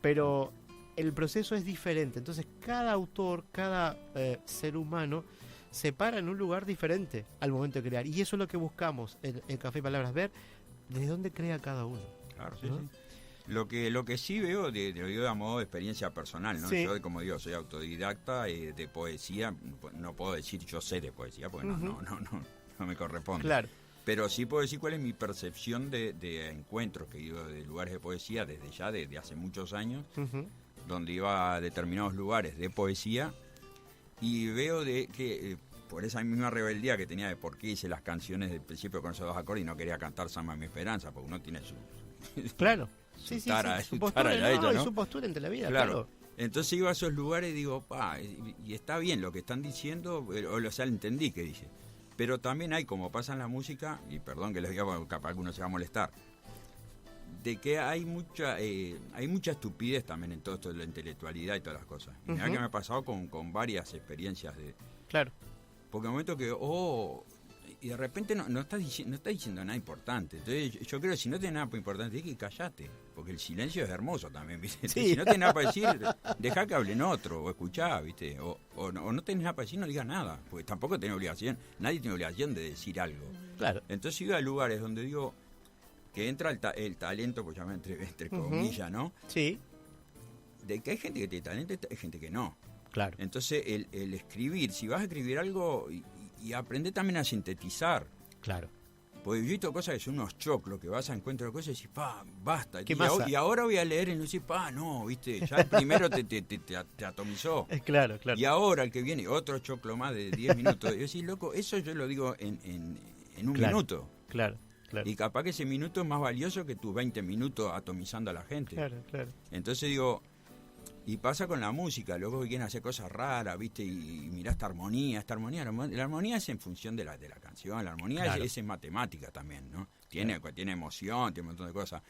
pero el proceso es diferente. Entonces cada autor, cada ser humano se para en un lugar diferente al momento de crear, y eso es lo que buscamos en Café y Palabras, ver desde dónde crea cada uno. Claro, sí, ¿no? sí. Lo que sí veo, lo digo a modo de experiencia personal, ¿no? Sí. Yo, como digo, soy autodidacta de poesía, no puedo decir yo sé de poesía, porque no me corresponde. Claro. Pero sí puedo decir cuál es mi percepción de encuentros que he ido de lugares de poesía desde hace muchos años, donde iba a determinados lugares de poesía, y veo que por esa misma rebeldía que tenía de por qué hice las canciones del principio con esos 2 acordes y no quería cantar Samba mi esperanza, porque uno tiene su... Claro. Sí, su postura, ella, ¿no? su postura entre la vida, claro. Entonces iba a esos lugares y digo, y está bien lo que están diciendo, o sea, entendí que dice. Pero también hay, como pasa en la música, y perdón que les diga, porque capaz que uno se va a molestar, de que hay mucha estupidez también en todo esto de la intelectualidad y todas las cosas. Y mirá que me ha pasado con varias experiencias de... Claro. Porque en el momento que, y de repente no estás diciendo nada importante. Entonces yo creo que si no tenés nada importante, es que callate, porque el silencio es hermoso también, ¿viste? Sí. Si no tenés nada para decir, dejá que hablen otro, o escuchá, ¿viste? O no tenés nada para decir, no digas nada, porque tampoco tenés obligación, nadie tiene obligación de decir algo. Claro. Entonces iba a lugares donde digo que entra el talento, pues llamar entre comillas, ¿no? Sí, De que hay gente que tiene talento, hay gente que no. claro. Entonces el escribir, si vas a escribir algo y aprender también a sintetizar. Claro. Porque yo he visto cosas que son unos choclos, que vas a encuentro de cosas y decís, basta. ¿Qué Y, masa? y ahora voy a leer y no decís, no, viste, ya el primero te atomizó. Claro, claro. Y ahora el que viene, otro choclo más de 10 minutos. Y yo decís, loco, eso yo lo digo en un Claro. minuto. Claro, claro. Y capaz que ese minuto es más valioso que tus 20 minutos atomizando a la gente. Claro, claro. Entonces digo, y pasa con la música, luego que quieren hacer cosas raras, ¿viste? Y mirá esta armonía. La armonía es en función de la canción, la armonía Claro. es en matemática también, ¿no? Tiene emoción, tiene un montón de cosas.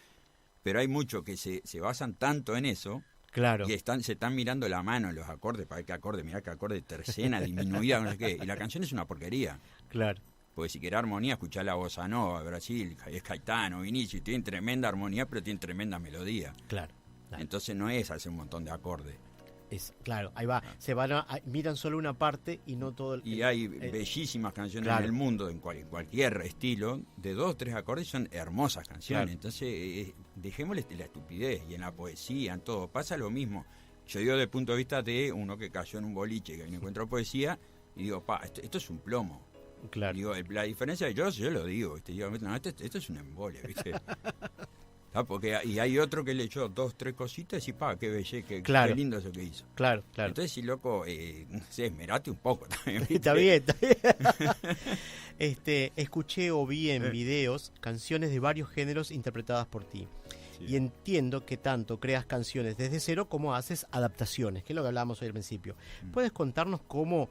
Pero hay muchos que se basan tanto en eso, Claro. y se están mirando la mano en los acordes, para ver qué acorde, mirá qué acorde, tercena, disminuida, no sé qué. Y la canción es una porquería. Claro. Porque si querés armonía, escuchá la bossa nova, Brasil, es Caetano, Vinicius, tienen tremenda armonía, pero tienen tremenda melodía. Claro. Claro. Entonces no es hacer un montón de acordes. Claro, ahí va. Se van miran solo una parte y no todo el. Y hay bellísimas canciones claro. en el mundo, en cualquier estilo, de 2 o 3 acordes, son hermosas canciones. Claro. Entonces, dejémosle la estupidez, y en la poesía, en todo, pasa lo mismo. Yo digo desde el punto de vista de uno que cayó en un boliche, que no encuentra poesía, y digo, esto es un plomo. Claro. Digo, la diferencia de yo lo digo, ¿viste? Digo, no, esto es un embole, ¿viste? Porque y hay otro que le echó 2, 3 cositas y qué belleza, Claro. qué lindo eso que hizo. Claro, claro. Entonces, sí, loco, no sé, esmerate un poco también, ¿viste? Está bien, está bien. Escuché o vi en videos canciones de varios géneros interpretadas por ti. Sí. Y entiendo que tanto creas canciones desde cero como haces adaptaciones, que es lo que hablábamos hoy al principio. ¿Puedes contarnos cómo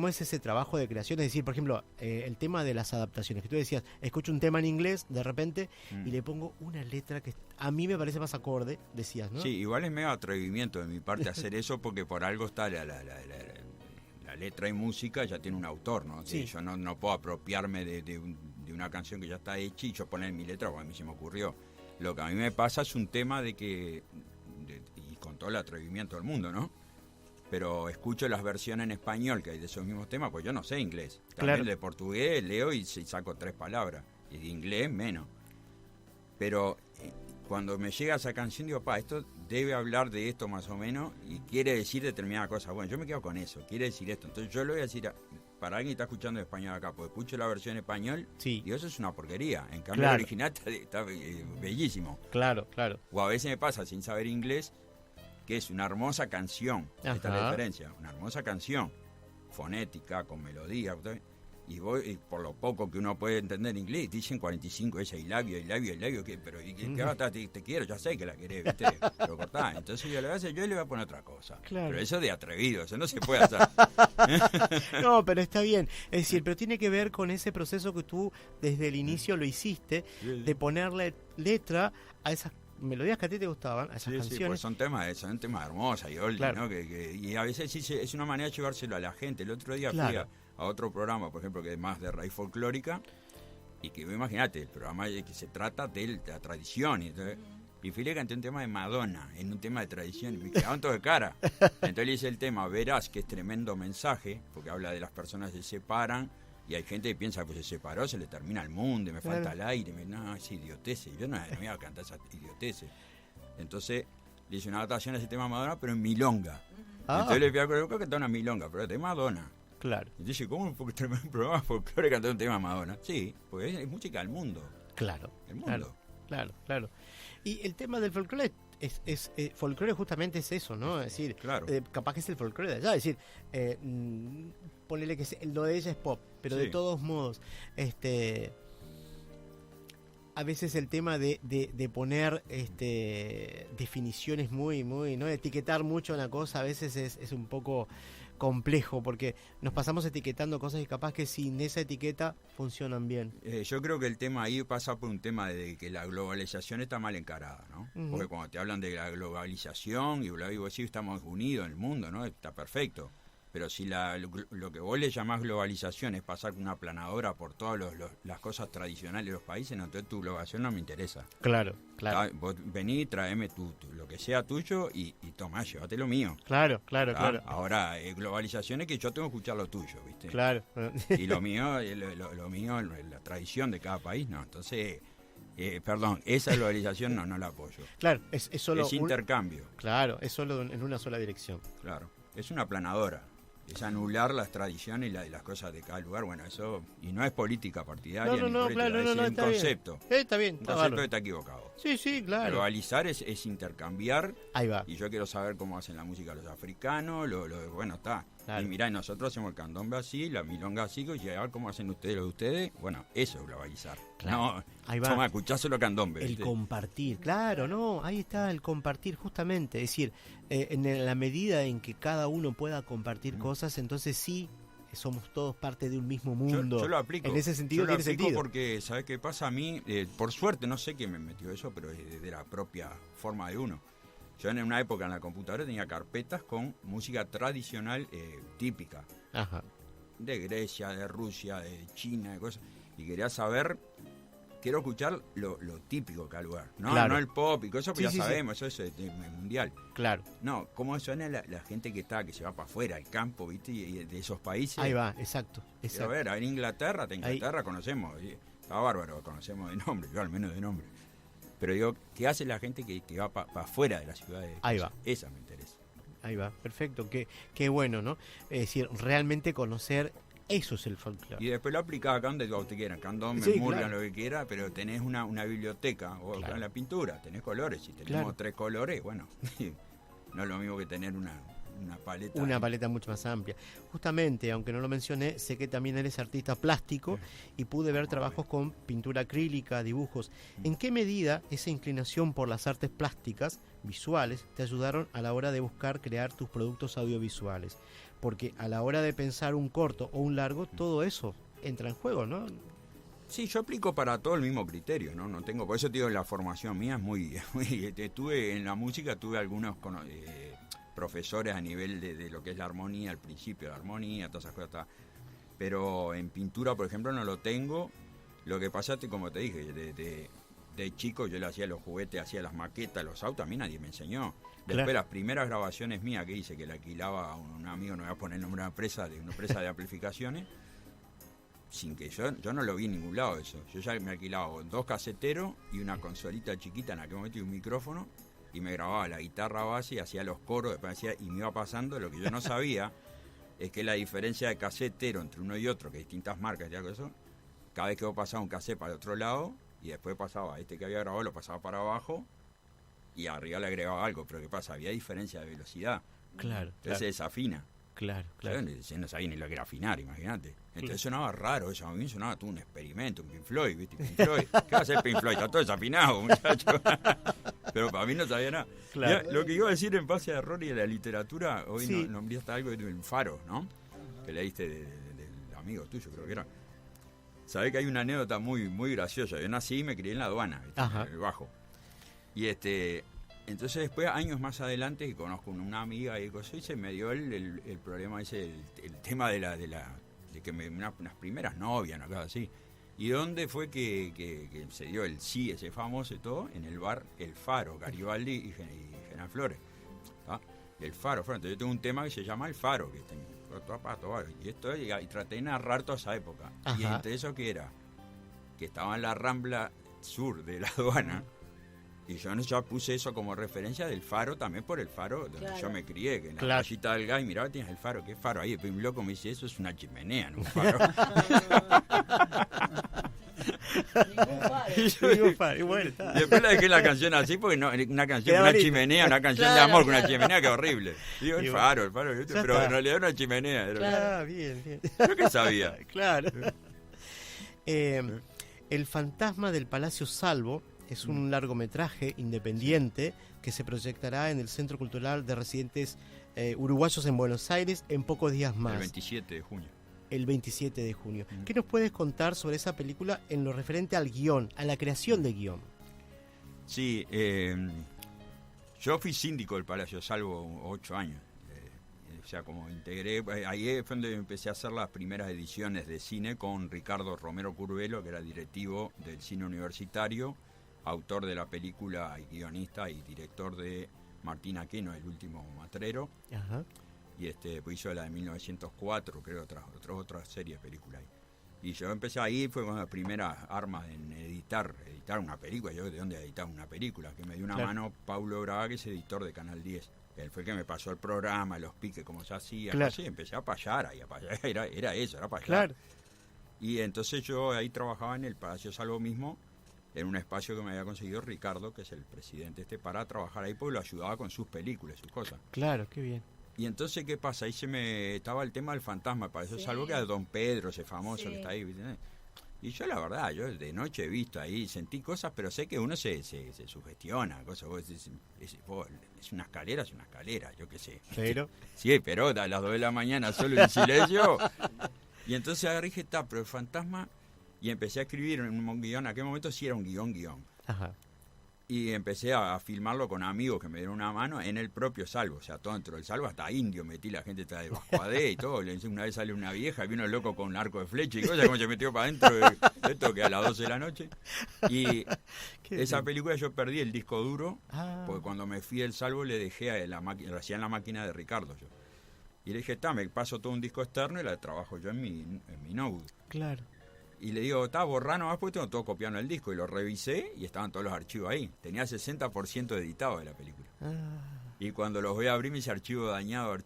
es ese trabajo de creación? Es decir, por ejemplo, el tema de las adaptaciones, que tú decías, escucho un tema en inglés de repente y le pongo una letra que a mí me parece más acorde, decías, ¿no? Sí, igual es medio atrevimiento de mi parte hacer eso, porque por algo está la letra y música, ya tiene un autor, ¿no? Sí. Yo no puedo apropiarme de una canción que ya está hecha y yo poner mi letra, porque a mí se me ocurrió. Lo que a mí me pasa es un tema y con todo el atrevimiento del mundo, ¿no? Pero escucho las versiones en español que hay de esos mismos temas, pues yo no sé inglés. También Claro. de portugués leo y saco 3 palabras, y de inglés menos. Pero cuando me llega esa canción digo, esto debe hablar de esto más o menos y quiere decir determinada cosa. Bueno, yo me quedo con eso, quiere decir esto. Entonces yo le voy a decir para alguien que está escuchando en español acá, pues escucho la versión en español Sí. y eso es una porquería. En cambio Claro. el original está bellísimo. Claro, claro. O a veces me pasa sin saber inglés, que es una hermosa canción. Ajá. Esta es la diferencia, una hermosa canción, fonética, con melodía, y por lo poco que uno puede entender inglés, dicen 45, ese I love you, pero ¿qué va a estar? Te quiero, ya sé que la querés, ¿viste? Pero cortá. Entonces yo le voy a poner otra cosa. Claro. Pero eso es de atrevido, eso no se puede hacer. No, pero está bien. Es decir, pero tiene que ver con ese proceso que tú desde el inicio lo hiciste, de ponerle letra a esas melodías que a ti te gustaban, a esas Sí, pues canciones. son temas hermosos, y Claro. ¿no? Y a veces sí es una manera de llevárselo a la gente. El otro día fui Claro. a otro programa, por ejemplo, que es más de raíz folclórica, y que imagínate, el programa que se trata de la tradición. Y fui le canté un tema de Madonna, en un tema de tradición, y me quedaban todos de cara. Entonces le hice el tema Verás, que es tremendo mensaje, porque habla de las personas que se separan, y hay gente que piensa que se separó, se le termina el mundo, y me falta el aire. No, es idioteces, yo no me iba a cantar esas idioteces. Entonces le hice una adaptación a ese tema de Madonna, pero en milonga. Entonces le fui a cantar una milonga, pero de Madonna. Claro. Y dice, ¿cómo? Porque tenemos un programa folclore cantar un tema de Madonna. Sí, porque es música del mundo. Claro. El mundo. Claro. Y el tema del folclore folclore justamente es eso, ¿no? Es decir, Claro. capaz que es el folclore de allá. Es decir, ponele que lo de ella es pop, pero Sí. de todos modos, a veces el tema de poner definiciones muy, no etiquetar mucho una cosa, a veces es un poco complejo, porque nos pasamos etiquetando cosas y capaz que sin esa etiqueta funcionan bien. Yo creo que el tema ahí pasa por un tema de que la globalización está mal encarada, ¿no? Ujú. Porque cuando te hablan de la globalización y vos decís, estamos unidos en el mundo, ¿no? Está perfecto. Pero si lo que vos le llamás globalización es pasar con una aplanadora por todas las cosas tradicionales de los países, no, entonces tu globalización no me interesa. Claro. Vos vení, traeme lo que sea tuyo y tomá, llévate lo mío. Claro. Ahora, globalización es que yo tengo que escuchar lo tuyo, ¿viste? Claro. Y lo mío, la tradición de cada país, no. Entonces, perdón, esa globalización no la apoyo. Claro, es solo... Es intercambio. Claro, es solo en una sola dirección. Claro, es una aplanadora. Es anular las tradiciones y las cosas de cada lugar. Bueno, eso... Y no es política partidaria, es un concepto. Está bien. Un concepto que está equivocado. Sí, claro. Globalizar es intercambiar. Ahí va. Y yo quiero saber cómo hacen la música los africanos, bueno, está. Claro. Y mirá, nosotros hacemos el candombe así, la milonga así, y a ver cómo hacen ustedes lo de ustedes. Bueno, eso es globalizar. Claro. No, ahí va. Toma, escuchá solo candombe. El ¿viste? compartir, claro, no, ahí está el compartir justamente. Es decir, en la medida en que cada uno pueda compartir cosas, entonces sí somos todos parte de un mismo mundo. Yo lo aplico. En ese sentido tiene sentido. Porque, ¿sabes qué pasa? A mí, por suerte, no sé quién me metió eso, pero es de la propia forma de uno. Yo en una época en la computadora tenía carpetas con música tradicional típica. Ajá. De Grecia, de Rusia, de China, de cosas. Y quería saber, quiero escuchar lo típico de cada lugar. No, claro. No el pop y cosas, pues sí, ya sabemos, eso es mundial. Claro. No, cómo suena la gente que se va para afuera, al campo, ¿viste? Y de esos países. Ahí va, exacto. A ver, en Inglaterra, conocemos, está bárbaro, conocemos de nombre, yo al menos de nombre. Pero digo, ¿qué hace la gente que va para afuera de la ciudad? Ahí va. Esa me interesa. Ahí va, perfecto, qué bueno, ¿no? Es decir, realmente conocer, eso es el folclore. Y después lo aplicás acá donde te quieran, candombe, murga, lo que quieras, pero tenés una biblioteca, o en la pintura, tenés colores, si tenemos 3 colores, bueno, no es lo mismo que tener una paleta. Una paleta mucho más amplia. Justamente, aunque no lo mencioné, sé que también eres artista plástico y pude ver trabajos con pintura acrílica, dibujos. ¿En qué medida esa inclinación por las artes plásticas, visuales, te ayudaron a la hora de buscar crear tus productos audiovisuales? Porque a la hora de pensar un corto o un largo, todo eso entra en juego, ¿no? Sí, yo aplico para todo el mismo criterio, ¿no? No tengo, por eso te digo, la formación mía es muy estuve en la música, tuve algunos profesores a nivel de lo que es la armonía, el principio de la armonía, todas esas cosas. Pero en pintura, por ejemplo, no lo tengo. Lo que pasa es que, como te dije, de chico yo le hacía los juguetes, hacía las maquetas, los autos, a mí nadie me enseñó. Después las primeras grabaciones mías que hice, que le alquilaba a un amigo, no voy a poner el nombre de una empresa de amplificaciones, sin que yo no lo vi en ningún lado eso. Yo ya me alquilaba 2 caseteros y una consolita chiquita en aquel momento y un micrófono, y me grababa la guitarra base y hacía los coros, después hacía, y me iba pasando. Lo que yo no sabía es que la diferencia de casetero entre uno y otro, que distintas marcas y algo eso, cada vez que vos pasabas un cassette para el otro lado, y después pasaba que había grabado, lo pasaba para abajo, y arriba le agregaba algo. Pero ¿qué pasa? Había diferencia de velocidad. Claro. Entonces se desafina. Claro. Yo no sabía ni lo que era afinar, imagínate. Entonces sonaba raro eso, a mí sonaba todo un experimento, un Pink Floyd, ¿viste? Pink Floyd. ¿Qué va a hacer Pink Floyd? Está todo desafinado, muchacho. Pero para mí no sabía nada. Claro. Mirá, lo que iba a decir en base a Rory de la literatura, hoy nombraste algo del Faro, ¿no? Que leíste del amigo tuyo, creo que era. Sabés que hay una anécdota muy, muy graciosa. Yo nací y me crié en la aduana, ¿viste? En el Bajo. Y entonces después, años más adelante, que conozco una amiga y cosas, y se me dio el problema ese, el tema de que unas primeras novias, una cosa así. ¿Y dónde fue que se dio el sí, ese famoso y todo? En el bar El Faro, Garibaldi y General Flores. ¿Tá? El Faro. Entonces yo tengo un tema que se llama El Faro, que y traté de narrar toda esa época. Ajá. Y entre eso que era, que estaba en la Rambla Sur de la aduana, y yo ya puse eso como referencia del Faro, también por el Faro donde yo me crié, que en la callita del gas, y miraba, tienes el Faro, ¿qué Faro? Ahí después mi loco me dice, eso es una chimenea, no un faro. Ningún faro. Y bueno, después la dejé la canción así, porque no, una canción, una chimenea, una canción de amor con una chimenea, que horrible. Digo, el faro, pero en realidad era una chimenea. Claro, bien. Yo qué sabía. Claro. El fantasma del Palacio Salvo es un largometraje independiente que se proyectará en el Centro Cultural de Residentes Uruguayos en Buenos Aires en pocos días más. El 27 de junio. El 27 de junio. ¿Qué nos puedes contar sobre esa película en lo referente al guión, a la creación de guión? Sí, yo fui síndico del Palacio Salvo 8 años. o sea, como integré, ahí fue donde empecé a hacer las primeras ediciones de cine con Ricardo Romero Curvelo, que era directivo del cine universitario, autor de la película y guionista y director de Martín Aquino, El último matrero. Ajá. Y pues hizo la de 1904, creo, otra serie de películas. Y yo empecé ahí, fue con las primeras armas en editar una película. Yo, ¿de dónde editar una película? Que me dio una mano Paulo Braga, que es editor de Canal 10. Él fue el que me pasó el programa, los piques, como se hacía. Claro. Así, empecé a payar ahí, era eso, era payar. Claro. Y entonces yo ahí trabajaba en el Palacio Salvo mismo, en un espacio que me había conseguido Ricardo, que es el presidente para trabajar ahí, porque lo ayudaba con sus películas, sus cosas. Claro, qué bien. Y entonces, ¿qué pasa? Ahí estaba el tema del fantasma, para eso salvo que era Don Pedro, ese famoso que está ahí. ¿Viste? Y yo, la verdad, yo de noche he visto ahí, sentí cosas, pero sé que uno se sugestiona, cosas. Es una escalera, yo qué sé. Pero. Sí, pero a las 2 de la mañana solo en silencio. Y entonces agarré y dije, pero el fantasma, y empecé a escribir en un guión, en aquel momento sí era un guión. Ajá. Y empecé a filmarlo con amigos que me dieron una mano en el propio Salvo, o sea, todo dentro del Salvo, hasta indio metí, la gente está de Bascuadé y todo. Una vez sale una vieja, vino el loco con un arco de flecha y cosas, como se metió para adentro de esto, que a las 12 de la noche. Y esa película yo perdí el disco duro, porque cuando me fui del Salvo le dejé a la máquina, lo hacía en la máquina de Ricardo yo. Y le dije, me paso todo un disco externo y la trabajo yo en mi notebook. Claro. Y le digo, borrá nomás porque tengo todo copiado en el disco. Y lo revisé y estaban todos los archivos ahí. Tenía 60% editado de la película. Y cuando los voy a abrir, me dice archivo dañado.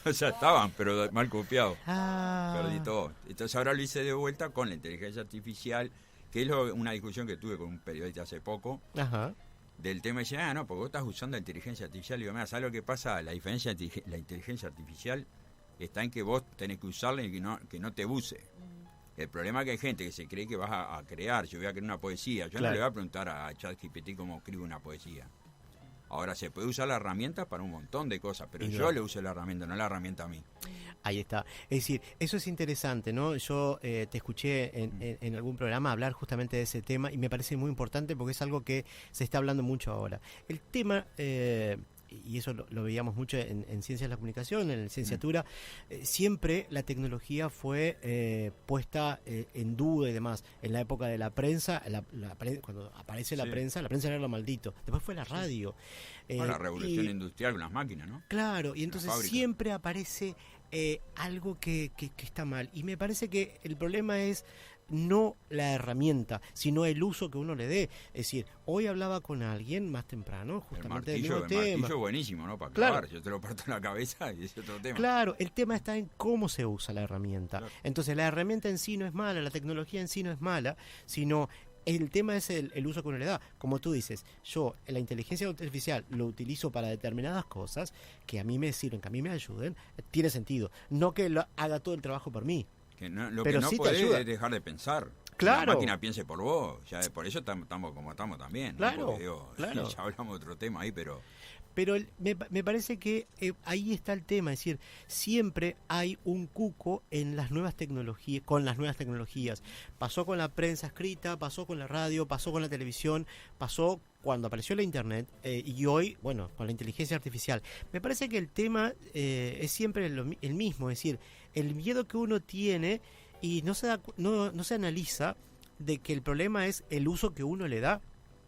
O sea, estaban, pero mal copiados. Perdí todo. Entonces ahora lo hice de vuelta con la inteligencia artificial, que es una discusión que tuve con un periodista hace poco. Ajá. Del tema, dice, no, porque vos estás usando la inteligencia artificial. Y digo, mira, ¿sabes lo que pasa? La diferencia entre la inteligencia artificial está en que vos tenés que usarla y que no te use. El problema es que hay gente que se cree que vas a crear. Yo voy a crear una poesía. Yo no le voy a preguntar a ChatGPT cómo escribe una poesía. Ahora, se puede usar la herramienta para un montón de cosas, pero yo le uso la herramienta, no la herramienta a mí. Ahí está. Es decir, eso es interesante, ¿no? Yo te escuché en algún programa hablar justamente de ese tema y me parece muy importante porque es algo que se está hablando mucho ahora. El tema... y eso lo veíamos mucho en Ciencias de la Comunicación, en la licenciatura, siempre la tecnología fue puesta en duda y demás. En la época de la prensa, cuando aparece la prensa era lo maldito. Después fue la radio. La revolución industrial con las máquinas, ¿no? Claro, y entonces siempre aparece algo que está mal. Y me parece que el problema es no la herramienta, sino el uso que uno le dé. Es decir, hoy hablaba con alguien más temprano, justamente del mismo tema. El martillo buenísimo, ¿no? Para clavar, yo te lo parto en la cabeza y es otro tema. Claro, el tema está en cómo se usa la herramienta. Claro. Entonces, la herramienta en sí no es mala, la tecnología en sí no es mala, sino el tema es el uso que uno le da. Como tú dices, yo la inteligencia artificial lo utilizo para determinadas cosas que a mí me sirven, que a mí me ayuden, tiene sentido. No que lo haga todo el trabajo por mí. Lo pero que no sí podés es dejar de pensar. Claro. Que la máquina piense por vos. Ya por eso estamos como estamos también. Claro, ¿no? Porque, claro. Ya hablamos de otro tema ahí, pero me parece que ahí está el tema. Es decir, siempre hay un cuco en las nuevas tecnologías, con las nuevas tecnologías. Pasó con la prensa escrita, pasó con la radio, pasó con la televisión, pasó cuando apareció la internet y hoy, bueno, con la inteligencia artificial. Me parece que el tema es siempre el mismo. Es decir, el miedo que uno tiene y no se analiza de que el problema es el uso que uno le da.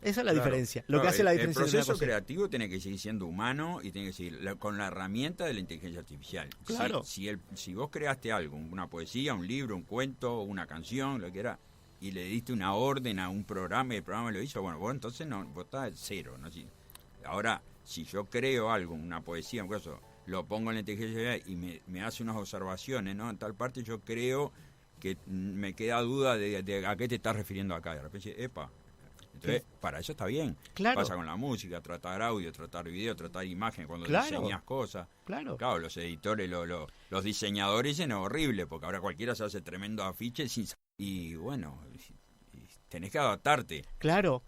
Esa es la diferencia. Lo que hace la diferencia. El proceso creativo tiene que seguir siendo humano y tiene que seguir con la herramienta de la inteligencia artificial. Claro. Si vos creaste algo, una poesía, un libro, un cuento, una canción, lo que era, y le diste una orden a un programa y el programa lo hizo, bueno, vos entonces vos estás cero. ¿No? Ahora, si yo creo algo, una poesía, un caso, lo pongo en la inteligencia artificial y me hace unas observaciones, ¿no? En tal parte yo creo que me queda duda de a qué te estás refiriendo acá. De repente, entonces, para eso está bien. Claro. Pasa con la música, tratar audio, tratar video, tratar imagen, cuando diseñas cosas. Claro, los editores, los diseñadores dicen horrible, porque ahora cualquiera se hace tremendo afiche y bueno, tenés que adaptarte. Claro,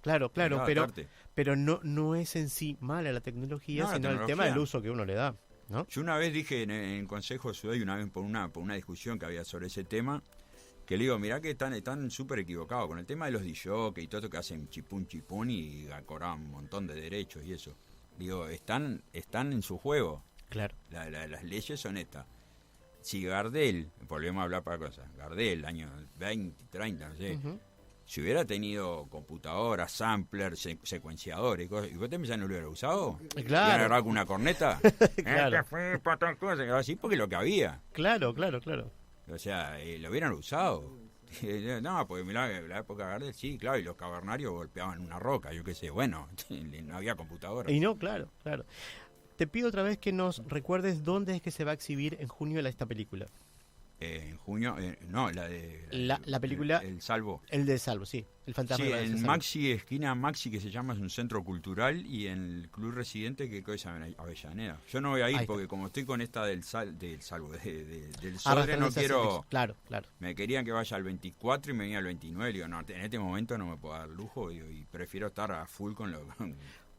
pero no es en sí mala la tecnología, sino el tema del uso que uno le da, ¿no? Yo una vez dije en Consejo de Ciudad, y una vez por una discusión que había sobre ese tema, que le digo, mirá que están súper equivocados con el tema de los DJ y todo esto que hacen chipún y cobran un montón de derechos y eso. Digo, están en su juego. Claro. Las leyes son estas. Si Gardel, volvemos a hablar para cosas, Gardel, año 20, 30, no sé, si hubiera tenido computadoras, samplers, secuenciadores, cosas, ¿y vos te pensás no lo hubiera usado? Claro. ¿Y agarrar con una corneta? Claro. Fue para tal cosa, así porque lo que había. Claro. O sea, lo hubieran usado. No, porque mirá, en la época de Gardel, sí, claro, y los cavernarios golpeaban una roca, yo qué sé, bueno, no había computadora. Y no, claro. Te pido otra vez que nos recuerdes dónde es que se va a exhibir en junio esta película. En junio, no, la de... La película... El Salvo. El de Salvo, sí. El fantasma Sí, de en Salvo. Maxi, esquina Maxi, que se llama, es un centro cultural, y en el Club Residente, que es Avellaneda. Yo no voy a ir porque como estoy con esta del Salvo, del Sodre, no quiero... Claro. Me querían que vaya al 24 y me venía al 29. Digo, no, en este momento no me puedo dar lujo y prefiero estar a full con lo...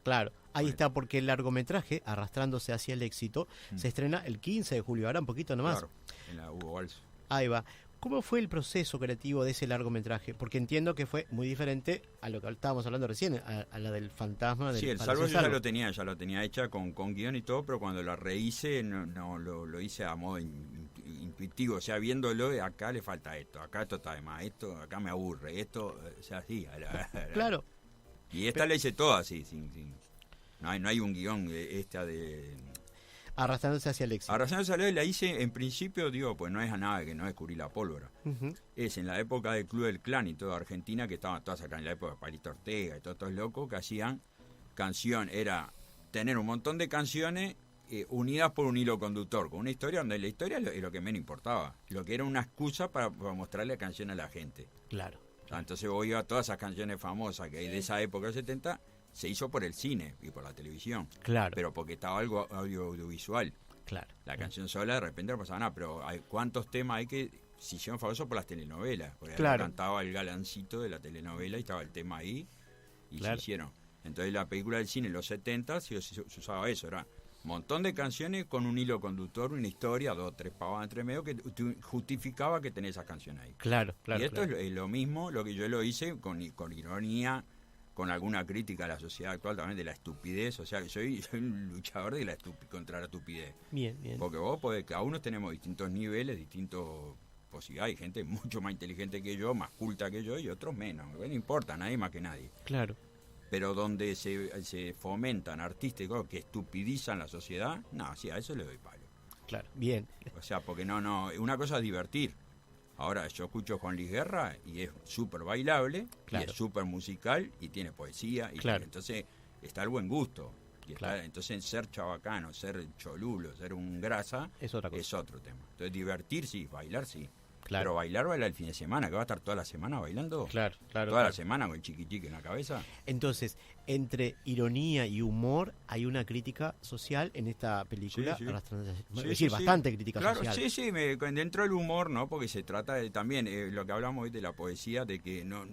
Claro, ahí está, porque el largometraje, Arrastrándose hacia el éxito, se estrena el 15 de julio, ahora un poquito nomás. Claro, en la Hugo Balso. Ahí va. ¿Cómo fue el proceso creativo de ese largometraje? Porque entiendo que fue muy diferente a lo que estábamos hablando recién, a la del fantasma del Sí, el Palacio Salvo yo Salvo. ya lo tenía hecha con guión y todo, pero cuando la rehice no lo hice a modo intuitivo, o sea, viéndolo, acá le falta esto, acá esto está de más, esto, acá me aburre, esto, o sea, así. Claro. Y esta la hice toda así, no hay un guión de... Arrastrándose hacia el éxito. Arrastrándose la hice en principio, digo, pues no es a nada que no descubrí la pólvora. Es en la época del Club del Clan y toda Argentina, que estaban todas acá en la época de Palito Ortega y todos estos locos que hacían canción, era tener un montón de canciones unidas por un hilo conductor, con una historia donde la historia es lo que menos importaba, lo que era una excusa para mostrarle la canción a la gente. Claro. Entonces vos ibas a todas esas canciones famosas que hay de esa época del 70, se hizo por el cine y por la televisión. Claro. Pero porque estaba algo audiovisual. Claro. La canción sola de repente no pasaba nada, pero hay cuántos temas hay que se hicieron famosos por las telenovelas. Porque cantaba el galancito de la telenovela y estaba el tema ahí y se hicieron. Entonces la película del cine en los 70 se usaba eso, era un montón de canciones con un hilo conductor, una historia, 2 o 3 pavadas entre medio que justificaba que tenés esa canción ahí. Claro. Y esto es lo mismo, lo que yo lo hice con ironía, con alguna crítica a la sociedad actual también de la estupidez, o sea, que soy un luchador de contra la estupidez. Bien. Porque vos cada uno tenemos distintos niveles, distintos posibilidades, hay gente mucho más inteligente que yo, más culta que yo y otros menos, no importa, nadie más que nadie. Claro. Pero donde se fomentan artísticos que estupidizan la sociedad, no, sí, a eso le doy palo. Claro, bien. O sea, porque una cosa es divertir. Ahora, yo escucho Juan Luis Guerra y es súper bailable, y es súper musical y tiene poesía. Entonces está el buen gusto. Entonces ser chabacano, ser cholulo, ser un grasa es otra cosa. Es otro tema. Entonces divertir sí, bailar sí. Claro. Pero bailar el fin de semana, que va a estar toda la semana bailando. Claro. Toda la semana con el chiquichiqui en la cabeza. Entonces, entre ironía y humor, hay una crítica social en esta película. Sí. Es decir, bastante crítica social. Sí, dentro del humor, ¿no? Porque se trata de, también, lo que hablamos hoy de la poesía, de que no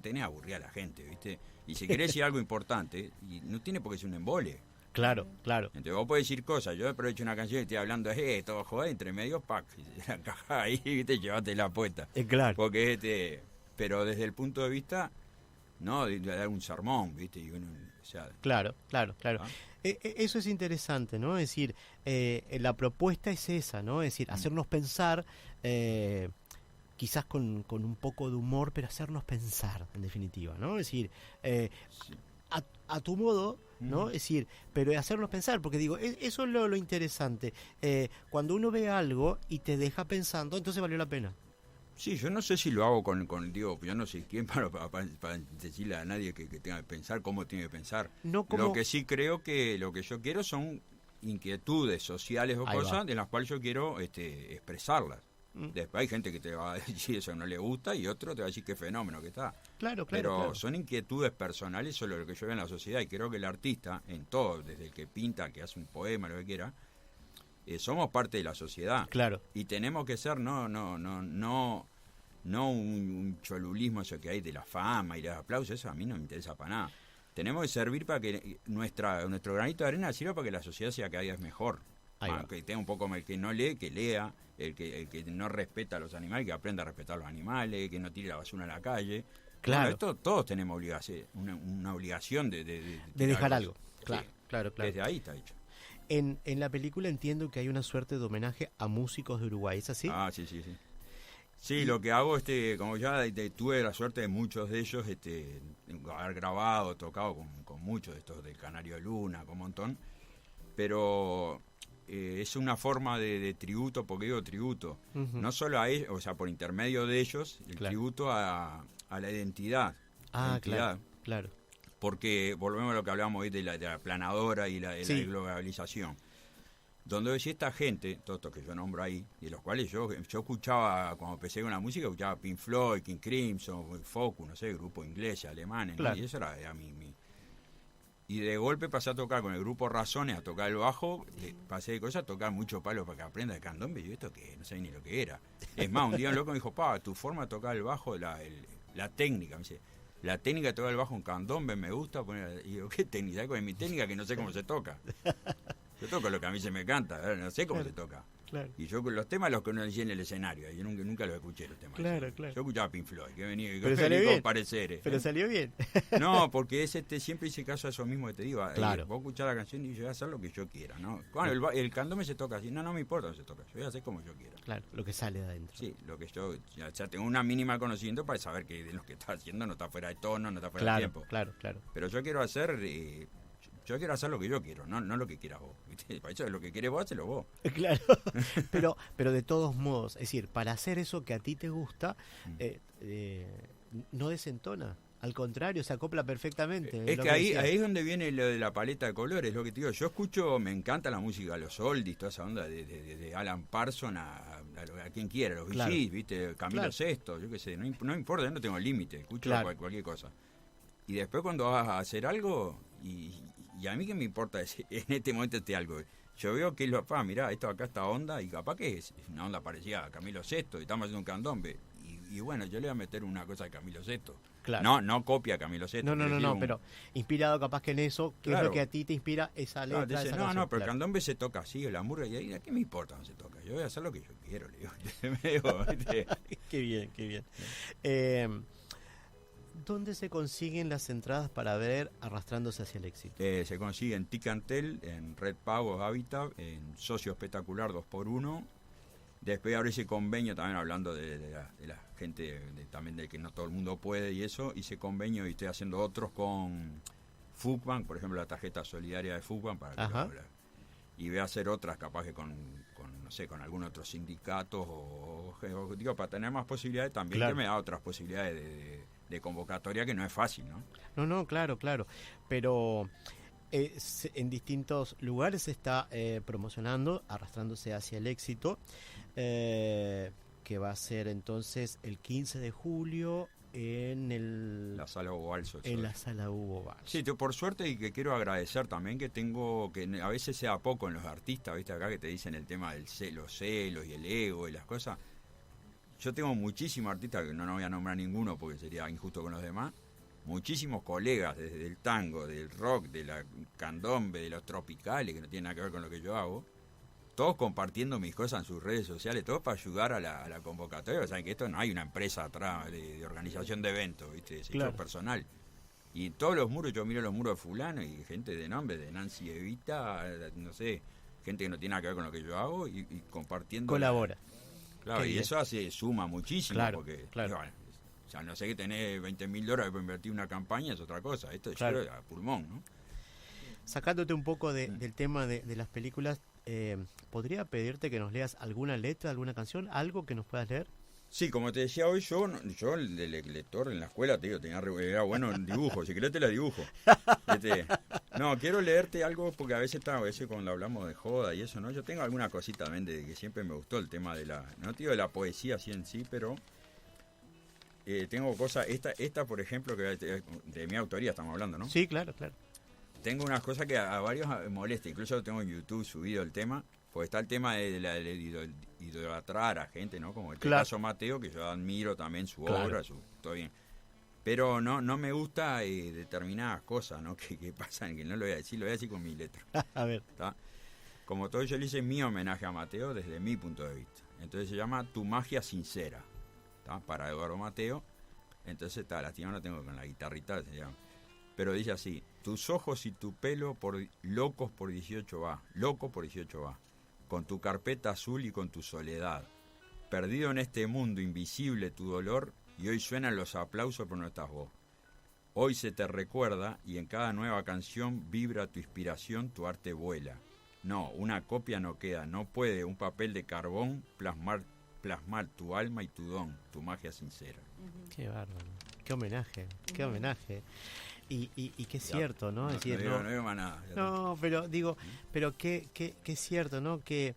tenés aburrida a la gente, ¿viste? Y si querés decir algo importante, y no tiene por qué ser un embole. Claro. Entonces vos podés decir cosas, yo aprovecho una canción y estoy hablando de todo, joder, entre medio, pack, la encajás ahí, ¿viste? Llévate la puesta. Claro. Porque pero desde el punto de vista, no, de dar un sermón, ¿viste? Y uno, o sea, Claro. ¿Ah? Eso es interesante, ¿no? Es decir, la propuesta es esa, ¿no? Es decir, hacernos pensar, quizás con un poco de humor, pero hacernos pensar, en definitiva, ¿no? Es decir, a tu modo, ¿no? Es decir, pero hacernos pensar, porque digo, eso es lo interesante. Cuando uno ve algo y te deja pensando, entonces valió la pena. sí, yo no sé si lo hago digo, yo no sé quién para decirle a nadie que tenga que pensar, cómo tiene que pensar. No como... Lo que sí creo que lo que yo quiero son inquietudes sociales o Ahí cosas va. de las cuales yo quiero expresarlas. Después hay gente que te va a decir eso no le gusta y otro te va a decir qué fenómeno que está. Claro. Pero son inquietudes personales sobre lo que yo veo en la sociedad y creo que el artista, en todo, desde el que pinta, que hace un poema, lo que quiera, somos parte de la sociedad. Claro. Y tenemos que ser no un cholulismo eso que hay de la fama y los aplausos, eso a mí no me interesa para nada. Tenemos que servir para que nuestro granito de arena sirva para que la sociedad sea cada día mejor. Que tenga un poco el que no lee, que lea, el que no respeta a los animales, que aprenda a respetar a los animales, que no tire la basura en la calle. Claro. Bueno, esto todos tenemos obligación, una obligación de dejar algo. Claro. Desde ahí está hecho. En la película entiendo que hay una suerte de homenaje a músicos de Uruguay, ¿es así? Sí. Sí, lo que hago, como ya tuve la suerte de muchos de ellos, haber grabado, tocado con muchos de estos del Canario de Luna, con un montón, pero es una forma de tributo, porque digo tributo, no solo a ellos, o sea, por intermedio de ellos, el tributo a la identidad. Claro. Porque volvemos a lo que hablábamos hoy de la planadora y la globalización. Donde hoy esta gente, todos estos que yo nombro ahí, de los cuales yo escuchaba, cuando empecé con la música, escuchaba Pink Floyd, King Crimson, Focus, no sé, grupos ingleses, alemanes, ¿no? Y eso era mi... Y de golpe pasé a tocar con el grupo Razones, a tocar el bajo, pasé de cosas a tocar mucho palo para que aprenda el candombe, y yo esto que no sabía ni lo que era. Es más, un día un loco me dijo, tu forma de tocar el bajo, la técnica, me dice, la técnica de tocar el bajo en candombe me gusta poner, y digo, ¿qué técnica? ¿Cuál es mi técnica? Que no sé cómo se toca. Yo toco lo que a mí se me canta, no sé cómo se toca. Claro. Y yo con los temas los conocí en el escenario, yo nunca los escuché los temas. Claro. Yo escuchaba Pink Floyd, que venía pero salió bien. Pareceres. Pero salió bien. No, porque siempre hice caso a eso mismo que te digo. Claro. Vos escuchás la canción y yo voy a hacer lo que yo quiera, ¿no? Cuando el candombe se toca así, no me importa dónde se toca, yo voy a hacer como yo quiera. Claro, lo que sale de adentro. Sí, lo que yo ya tengo una mínima conocimiento para saber que de lo que está haciendo no está fuera de tono, no está fuera de tiempo. Claro. Pero yo quiero hacer... Yo quiero hacer lo que yo quiero, no lo que quieras vos. ¿Viste? Para eso es lo que querés vos, hacelo vos. Claro, pero de todos modos, es decir, para hacer eso que a ti te gusta, no desentona. Al contrario, se acopla perfectamente. Es que ahí es donde viene lo de la paleta de colores, lo que te digo. Yo escucho, me encanta la música, los oldies, toda esa onda de Alan Parsons a quien quiera, los claro. VGs, ¿viste? Camilo Sesto, yo qué sé, no importa, yo no tengo límite, escucho cualquier cosa. Y después cuando vas a hacer algo, y a mí que me importa en este momento algo, yo veo que mirá, esto acá está onda, y capaz que es una onda parecida a Camilo Sesto, y estamos haciendo un candombe, y bueno, yo le voy a meter una cosa de Camilo Sesto. Claro. No copia a Camilo Sesto. No, pero inspirado capaz que en eso, que es lo que a ti te inspira esa letra. Dice, esa canción, pero el candombe se toca así, el murga, y ahí, ¿a qué me importa dónde se toca? Yo voy a hacer lo que yo quiero, le digo. Qué bien. ¿Dónde se consiguen las entradas para ver Arrastrándose hacia el éxito? Se consigue en Ticantel, en Red Pagos Habitat, en Socio Espectacular 2x1. Después abre ese convenio también hablando de la gente, también de que no todo el mundo puede y eso. Hice convenio y estoy haciendo otros con Fugbank, por ejemplo, la tarjeta solidaria de Fugbank. Y voy a hacer otras capaz que con no sé, con algún otro sindicato o digo, para tener más posibilidades también, que me da otras posibilidades de convocatoria, que no es fácil, ¿no? No, claro, pero en distintos lugares se está promocionando Arrastrándose hacia el éxito, que va a ser entonces el 15 de julio en la sala Hugo Balso. En la sala Hugo Balso. Sí, por suerte, y que quiero agradecer también que a veces se da poco en los artistas, viste acá que te dicen el tema del los celos y el ego y las cosas. Yo tengo muchísimos artistas, que no voy a nombrar ninguno porque sería injusto con los demás, muchísimos colegas desde el tango, del rock, de la candombe, de los tropicales, que no tienen nada que ver con lo que yo hago, todos compartiendo mis cosas en sus redes sociales, todos para ayudar a la convocatoria. Saben que esto no hay una empresa atrás de organización de eventos, ¿viste? Es hecho personal. Y todos los muros, yo miro los muros de fulano y gente de nombre, de Nancy Evita, no sé, gente que no tiene nada que ver con lo que yo hago y compartiendo. Colabora. Claro, y eso suma muchísimo, porque claro. Ya no sé, que tenés $20.000 para invertir en una campaña es otra cosa, esto es a pulmón, ¿no? Sacándote un poco del tema de las películas, ¿podría pedirte que nos leas alguna letra, alguna canción, algo que nos puedas leer? Sí, como te decía hoy, yo el lector en la escuela, te digo, era bueno en dibujo, si querés te la dibujo. No, quiero leerte algo porque a veces cuando hablamos de joda y eso, ¿no? Yo tengo alguna cosita también de que siempre me gustó el tema no te digo de la poesía así en sí, pero tengo cosas, esta por ejemplo, que de mi autoría estamos hablando, ¿no? Sí, claro. Tengo unas cosas que a varios molesta, incluso lo tengo en YouTube subido el tema, porque está el tema de idolatrar a gente, ¿no? Como el caso Mateo, que yo admiro también su obra, todo bien. Pero no me gusta determinadas cosas, ¿no? Que pasan, que no lo voy a decir con mi letra. A ver. ¿Tá? Como todo, yo le hice mi homenaje a Mateo desde mi punto de vista. Entonces se llama Tu magia sincera, ¿tá? Para Eduardo Mateo. Entonces la no tengo con la guitarrita, se llama. Pero dice así: Tus ojos y tu pelo locos por 18 va, loco por 18 va, con tu carpeta azul y con tu soledad. Perdido en este mundo invisible tu dolor, y hoy suenan los aplausos pero no estás vos. Hoy se te recuerda y en cada nueva canción vibra tu inspiración, tu arte vuela. No, una copia no queda, no puede un papel de carbón plasmar tu alma y tu don, tu magia sincera. Qué bárbaro, qué homenaje, qué homenaje. Y que es cierto, ¿no? Es decir, no digo más nada. No, pero digo, pero que es cierto, ¿no? Que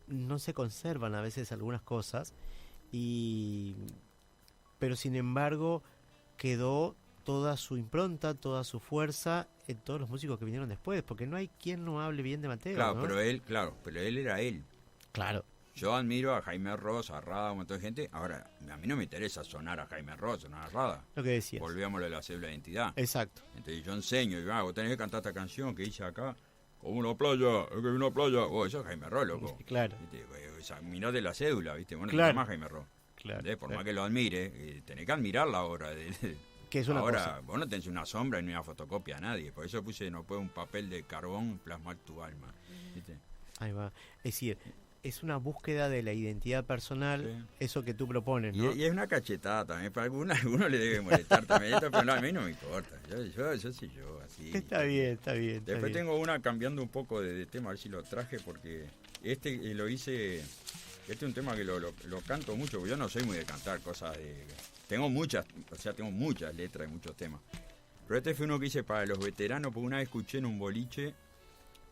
no se conservan a veces algunas cosas, pero sin embargo quedó toda su impronta, toda su fuerza en todos los músicos que vinieron después, porque no hay quien no hable bien de Mateo. Claro, ¿no? pero él era él. Claro. Yo admiro a Jaime Ross, a Rada, un montón de gente. Ahora, a mí no me interesa sonar a Jaime Ross, sonar a Rada. Lo que decías. Volvíamos a la cédula de identidad. Exacto. Entonces yo enseño, y vos tenés que cantar esta canción que hice acá, como una playa, es que hay una playa. Eso es Jaime Ross, loco. Claro. Mirá de la cédula, ¿viste? Bueno, claro. no más Jaime Ross. Claro. Por más que lo admire, tenés que admirar la obra de que es una ahora, cosa. Vos no tenés una sombra ni una fotocopia a nadie. Por eso puse, no puede un papel de carbón plasmar tu alma. ¿Viste? Ahí va. Es decir, es una búsqueda de la identidad personal, sí. Eso que tú propones, ¿no? Y es una cachetada también. Para alguno le debe molestar también esto, pero a mí no me importa. Yo soy yo, así. Está bien. Después tengo una cambiando un poco de tema, a ver si lo traje, porque lo hice. Este es un tema que lo canto mucho, porque yo no soy muy de cantar cosas de... Tengo muchas letras y muchos temas. Pero este fue uno que hice para los veteranos, porque una vez escuché en un boliche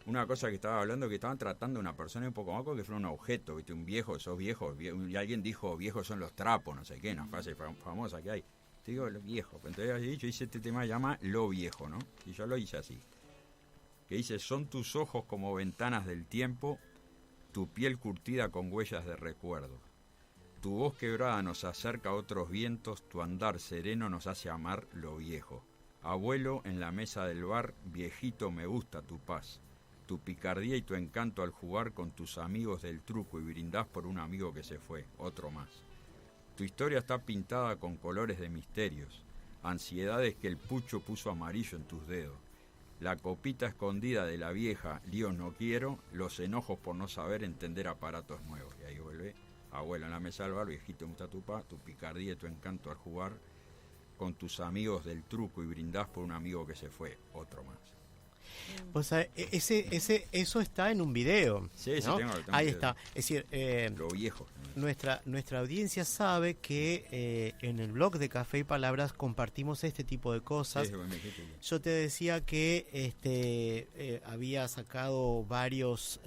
una cosa que estaba hablando, que estaban tratando a una persona un poco más como que fuera un objeto, ¿viste? Un viejo, sos viejo, y alguien dijo, viejos son los trapos, no sé qué, una frase famosa que hay. Te digo, los viejos. Entonces yo hice este tema, se llama Lo Viejo, ¿no? Y yo lo hice así. Que dice, son tus ojos como ventanas del tiempo, tu piel curtida con huellas de recuerdo. Tu voz quebrada nos acerca a otros vientos, tu andar sereno nos hace amar lo viejo. Abuelo, en la mesa del bar, viejito, me gusta tu paz. Tu picardía y tu encanto al jugar con tus amigos del truco y brindás por un amigo que se fue, otro más. Tu historia está pintada con colores de misterios, ansiedades que el pucho puso amarillo en tus dedos. La copita escondida de la vieja, líos no quiero, los enojos por no saber entender aparatos nuevos. Y ahí vuelve, abuelo en la mesa del bar, viejito, me gusta tu paz, tu picardía y tu encanto al jugar con tus amigos del truco y brindás por un amigo que se fue, otro más. O sea, eso está en un video. Sí, ¿no? Tengo ahí video. está. Es decir, lo viejo. Nuestra audiencia sabe que en el blog de Café y Palabras compartimos este tipo de cosas. Sí, yo te decía que había sacado varios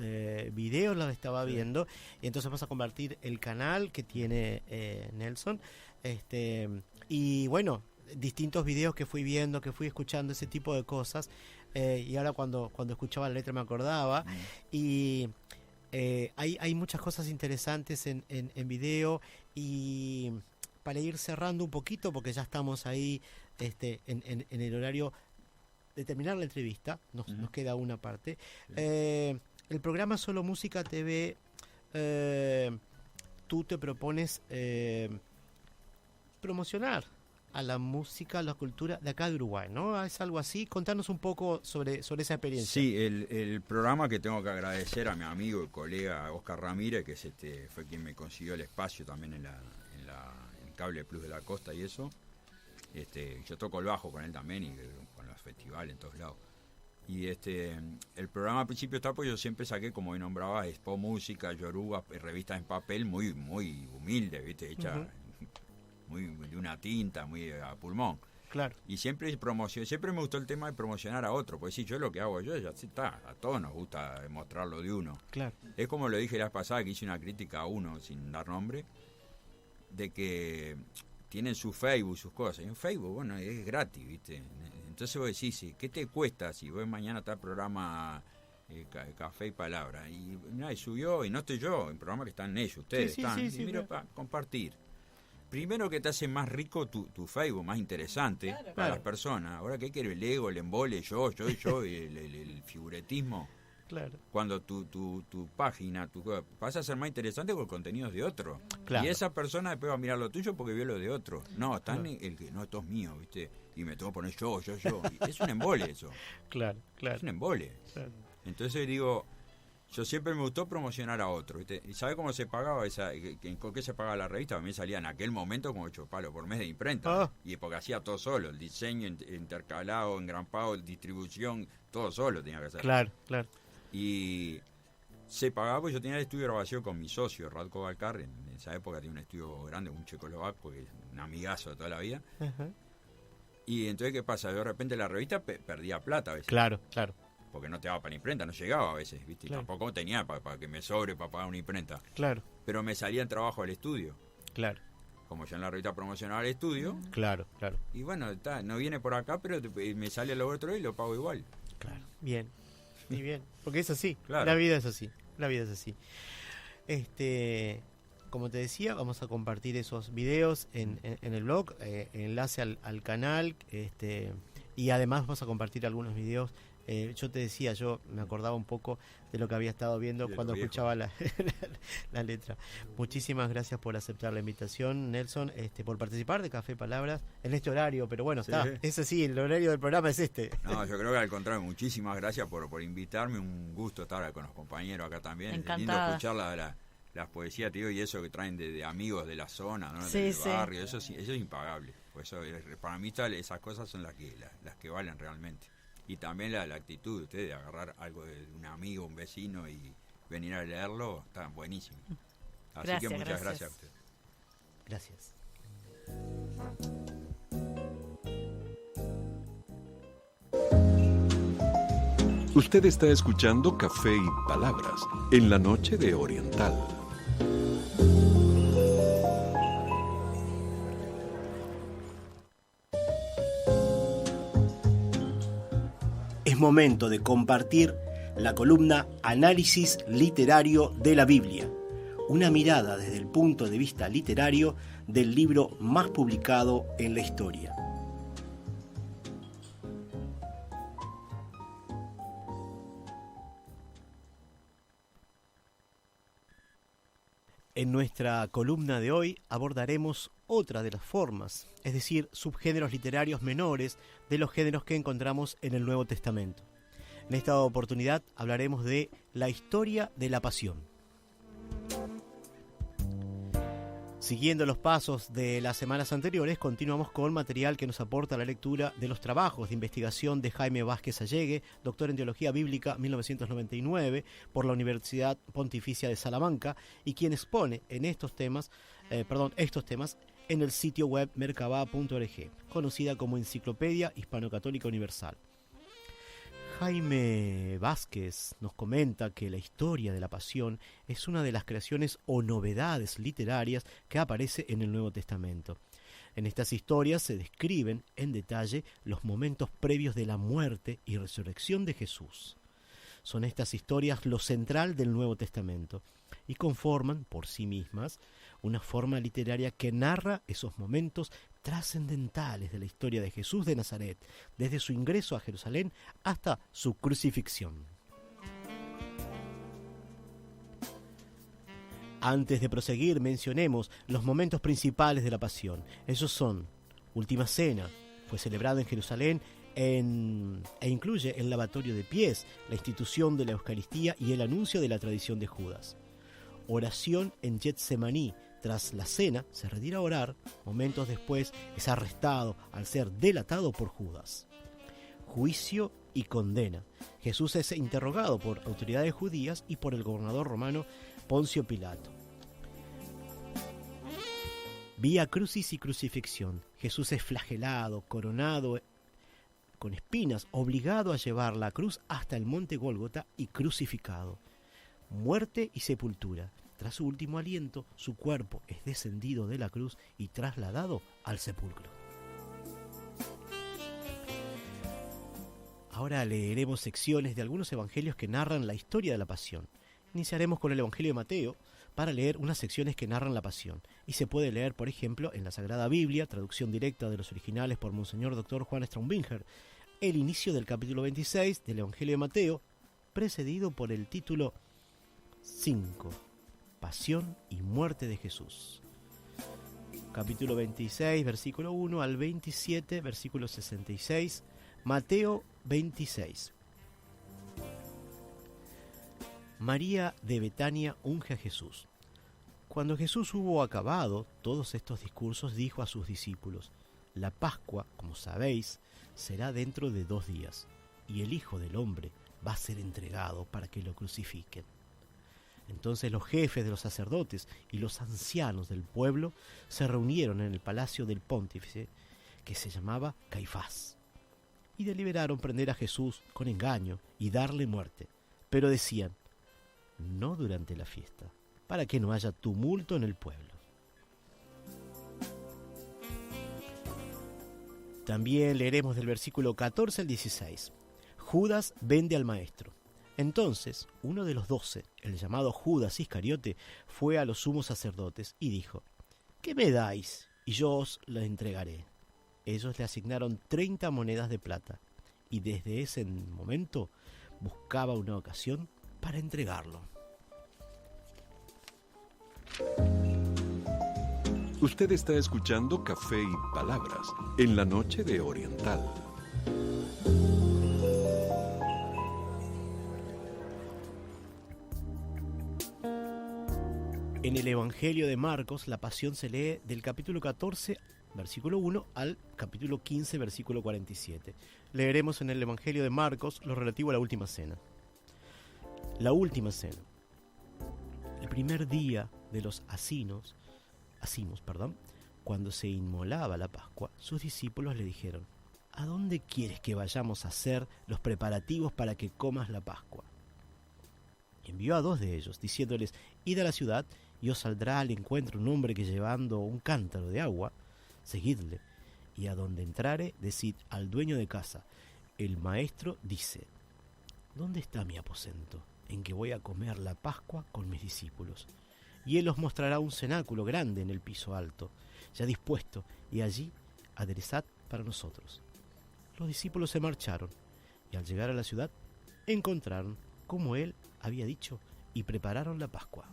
videos, los estaba viendo, y entonces vamos a compartir el canal que tiene Nelson. Y bueno, distintos videos que fui viendo, que fui escuchando, ese tipo de cosas. Y ahora cuando escuchaba la letra me acordaba. Y hay muchas cosas interesantes en video. Y para ir cerrando un poquito, porque ya estamos ahí en el horario de terminar la entrevista, nos queda una parte. El programa Solo Música TV, tú te propones promocionar a la música, a la cultura de acá de Uruguay, ¿no? Es algo así. Contanos un poco sobre esa experiencia. Sí, el programa que tengo que agradecer a mi amigo y colega Oscar Ramírez, que es fue quien me consiguió el espacio también en Cable Plus de la Costa y eso. Yo toco el bajo con él también y con los festivales en todos lados. Y el programa al principio está, pues yo siempre saqué, como me nombraba, Expo Música, Yoruba, revistas en papel muy humilde, ¿viste? Hecha muy de una tinta, muy a pulmón. Claro. Y siempre me gustó el tema de promocionar a otro, porque si yo lo que hago yo ya está, a todos nos gusta mostrar lo de uno. Claro. Es como lo dije la vez pasada, que hice una crítica a uno, sin dar nombre, de que tienen su Facebook, sus cosas. Y en Facebook, bueno, es gratis, ¿viste? Entonces vos decís, ¿qué te cuesta si vos mañana está el programa Café y Palabra? Y nadie subió, y no estoy yo, el programa que están ellos, ustedes están. Y mira, para compartir. Primero que te hace más rico tu Facebook, más interesante para las personas. Ahora que hay que el ego, el embole, yo, y el figuretismo. Claro. Cuando tu página pasa a ser más interesante con contenidos de otro. Claro. Y esa persona después va a mirar lo tuyo porque vio lo de otro. No, el que no, esto es mío, ¿viste? Y me tengo que poner yo. Y es un embole eso. Claro. Es un embole. Claro. Entonces digo, yo siempre me gustó promocionar a otro, ¿viste? ¿Y sabe cómo se pagaba con qué se pagaba la revista? A mí salía en aquel momento como 8 palos por mes de imprenta. Y porque hacía todo solo, el diseño intercalado, engrampado, distribución, todo solo tenía que hacer. Claro. Y se pagaba, pues yo tenía el estudio de grabación con mi socio, Radko Balcar, en esa época tenía un estudio grande, un checoslovaco, que es un amigazo de toda la vida. Ajá. Y entonces, ¿qué pasa? De repente la revista perdía plata a veces. Claro. Porque no te daba para la imprenta, no llegaba a veces, ¿viste? Claro. Y tampoco tenía para que me sobre para pagar una imprenta. Claro. Pero me salía en trabajo al estudio. Claro. Como yo en la revista promocionaba el estudio. Claro. Y bueno, no viene por acá, pero me sale al otro y lo pago igual. Claro. Bien. Y bien. Porque es así. Claro. La vida es así. Como te decía, vamos a compartir esos videos en el blog, enlace al canal, y además vamos a compartir algunos videos. Yo te decía, yo me acordaba un poco de lo que había estado viendo cuando escuchaba la letra. Muchísimas gracias por aceptar la invitación, Nelson, por participar de Café y Palabras en este horario, pero bueno, es así, el horario del programa es este. No, yo creo que al contrario, muchísimas gracias por invitarme, un gusto estar con los compañeros acá también. Encantada. Es lindo escuchar las poesías, tío, y eso que traen de amigos de la zona, ¿no? Sí, del barrio, eso es impagable. Por eso, para mí esas cosas son las que valen realmente. Y también la actitud de ustedes de agarrar algo de un amigo, un vecino y venir a leerlo, está buenísimo. Así que muchas gracias a ustedes. Gracias. Usted está escuchando Café y Palabras en la noche de Oriental. Es momento de compartir la columna Análisis Literario de la Biblia, una mirada desde el punto de vista literario del libro más publicado en la historia. En nuestra columna de hoy abordaremos otra de las formas, es decir, subgéneros literarios menores de los géneros que encontramos en el Nuevo Testamento. En esta oportunidad hablaremos de la historia de la pasión. Siguiendo los pasos de las semanas anteriores, continuamos con material que nos aporta la lectura de los trabajos de investigación de Jaime Vázquez Allegue, doctor en Teología Bíblica 1999 por la Universidad Pontificia de Salamanca, y quien expone estos temas en el sitio web merkabah.org, conocida como Enciclopedia Hispano-Católica Universal. Jaime Vázquez nos comenta que la historia de la pasión es una de las creaciones o novedades literarias que aparece en el Nuevo Testamento. En estas historias se describen en detalle los momentos previos de la muerte y resurrección de Jesús. Son estas historias lo central del Nuevo Testamento y conforman por sí mismas una forma literaria que narra esos momentos trascendentales de la historia de Jesús de Nazaret, desde su ingreso a Jerusalén hasta su crucifixión. Antes de proseguir, mencionemos los momentos principales de la pasión. Esos son: Última Cena, fue celebrada en Jerusalén e incluye el lavatorio de pies, la institución de la Eucaristía y el anuncio de la tradición de Judas. Oración en Getsemaní. Tras la cena, se retira a orar. Momentos después, es arrestado al ser delatado por Judas. Juicio y condena. Jesús es interrogado por autoridades judías y por el gobernador romano Poncio Pilato. Vía Crucis y crucifixión. Jesús es flagelado, coronado con espinas, obligado a llevar la cruz hasta el monte Gólgota y crucificado. Muerte y sepultura. Tras su último aliento, su cuerpo es descendido de la cruz y trasladado al sepulcro. Ahora leeremos secciones de algunos evangelios que narran la historia de la pasión. Iniciaremos con el Evangelio de Mateo para leer unas secciones que narran la pasión. Y se puede leer, por ejemplo, en la Sagrada Biblia, traducción directa de los originales por Monseñor Dr. Juan Straumbinger, el inicio del capítulo 26 del Evangelio de Mateo, precedido por el título 5, Pasión y muerte de Jesús. Capítulo 26, versículo 1 al 27, versículo 66, Mateo 26. María de Betania unge a Jesús. Cuando Jesús hubo acabado todos estos discursos, dijo a sus discípulos: La Pascua, como sabéis, será dentro de 2 días, y el Hijo del Hombre va a ser entregado para que lo crucifiquen. Entonces los jefes de los sacerdotes y los ancianos del pueblo se reunieron en el palacio del pontífice, que se llamaba Caifás, y deliberaron prender a Jesús con engaño y darle muerte. Pero decían: no durante la fiesta, para que no haya tumulto en el pueblo. También leeremos del versículo 14 al 16. Judas vende al maestro. Entonces, uno de los 12, el llamado Judas Iscariote, fue a los sumos sacerdotes y dijo: ¿Qué me dais? Y yo os la entregaré. Ellos le asignaron 30 monedas de plata, y desde ese momento buscaba una ocasión para entregarlo. Usted está escuchando Café y Palabras en la noche de Oriental. En el Evangelio de Marcos, la Pasión se lee del capítulo 14, versículo 1, al capítulo 15, versículo 47. Leeremos en el Evangelio de Marcos lo relativo a la Última Cena. La Última Cena. El primer día de los acimos, cuando se inmolaba la Pascua, sus discípulos le dijeron: ¿A dónde quieres que vayamos a hacer los preparativos para que comas la Pascua? Y envió a 2 de ellos, diciéndoles: Id a la ciudad, y os saldrá al encuentro un hombre que llevando un cántaro de agua, seguidle, y a donde entrare, decid al dueño de casa: el maestro dice, ¿dónde está mi aposento, en que voy a comer la Pascua con mis discípulos? Y él os mostrará un cenáculo grande en el piso alto, ya dispuesto, y allí aderezad para nosotros. Los discípulos se marcharon, y al llegar a la ciudad, encontraron como él había dicho, y prepararon la Pascua.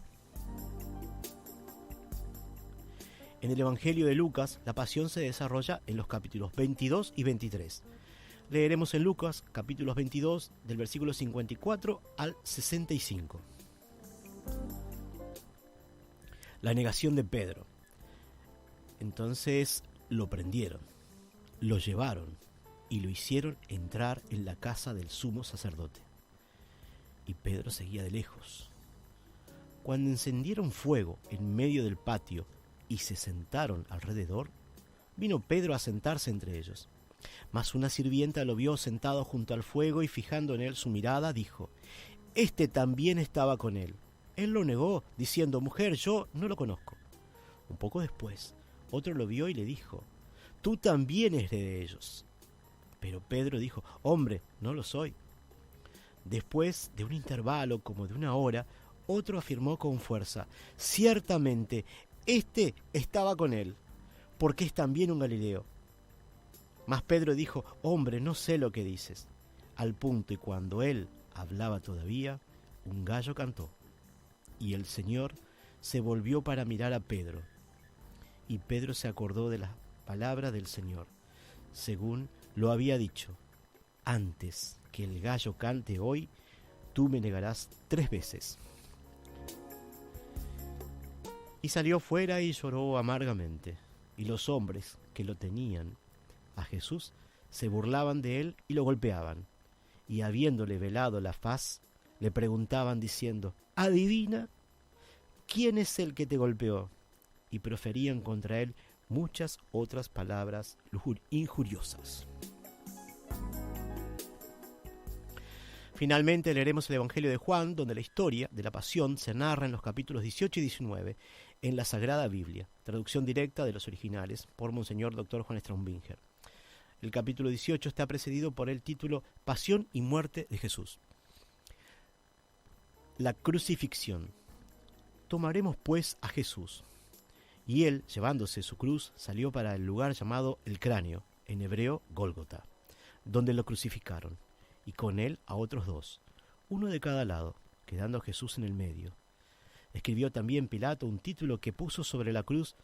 En el Evangelio de Lucas, la Pasión se desarrolla en los capítulos 22 y 23. Leeremos en Lucas, capítulos 22, del versículo 54 al 65. La negación de Pedro. Entonces lo prendieron, lo llevaron y lo hicieron entrar en la casa del sumo sacerdote. Y Pedro seguía de lejos. Cuando encendieron fuego en medio del patio y se sentaron alrededor, vino Pedro a sentarse entre ellos. Mas una sirvienta lo vio sentado junto al fuego y fijando en él su mirada, dijo: Este también estaba con él. Él lo negó, diciendo: Mujer, yo no lo conozco. Un poco después, otro lo vio y le dijo: Tú también eres de ellos. Pero Pedro dijo: Hombre, no lo soy. Después de un intervalo como de 1 hora, otro afirmó con fuerza: Ciertamente, este estaba con él, porque es también un Galileo. Mas Pedro dijo: Hombre, no sé lo que dices. Al punto, y cuando él hablaba todavía, un gallo cantó. Y el Señor se volvió para mirar a Pedro. Y Pedro se acordó de las palabras del Señor, según lo había dicho: Antes que el gallo cante hoy, tú me negarás 3 veces. Y salió fuera y lloró amargamente. Y los hombres que lo tenían a Jesús se burlaban de él y lo golpeaban. Y habiéndole velado la faz, le preguntaban diciendo: Adivina, ¿quién es el que te golpeó? Y proferían contra él muchas otras palabras injuriosas. Finalmente leeremos el Evangelio de Juan, donde la historia de la Pasión se narra en los capítulos 18 y 19 en la Sagrada Biblia, traducción directa de los originales por Monseñor Dr. Juan Straumbinger. El capítulo 18 está precedido por el título Pasión y muerte de Jesús. La crucifixión. Tomaremos pues a Jesús. Y él, llevándose su cruz, salió para el lugar llamado el Cráneo, en hebreo Gólgota, donde lo crucificaron, y con él a otros 2, uno de cada lado, quedando Jesús en el medio. Escribió también Pilato un título que puso sobre la cruz.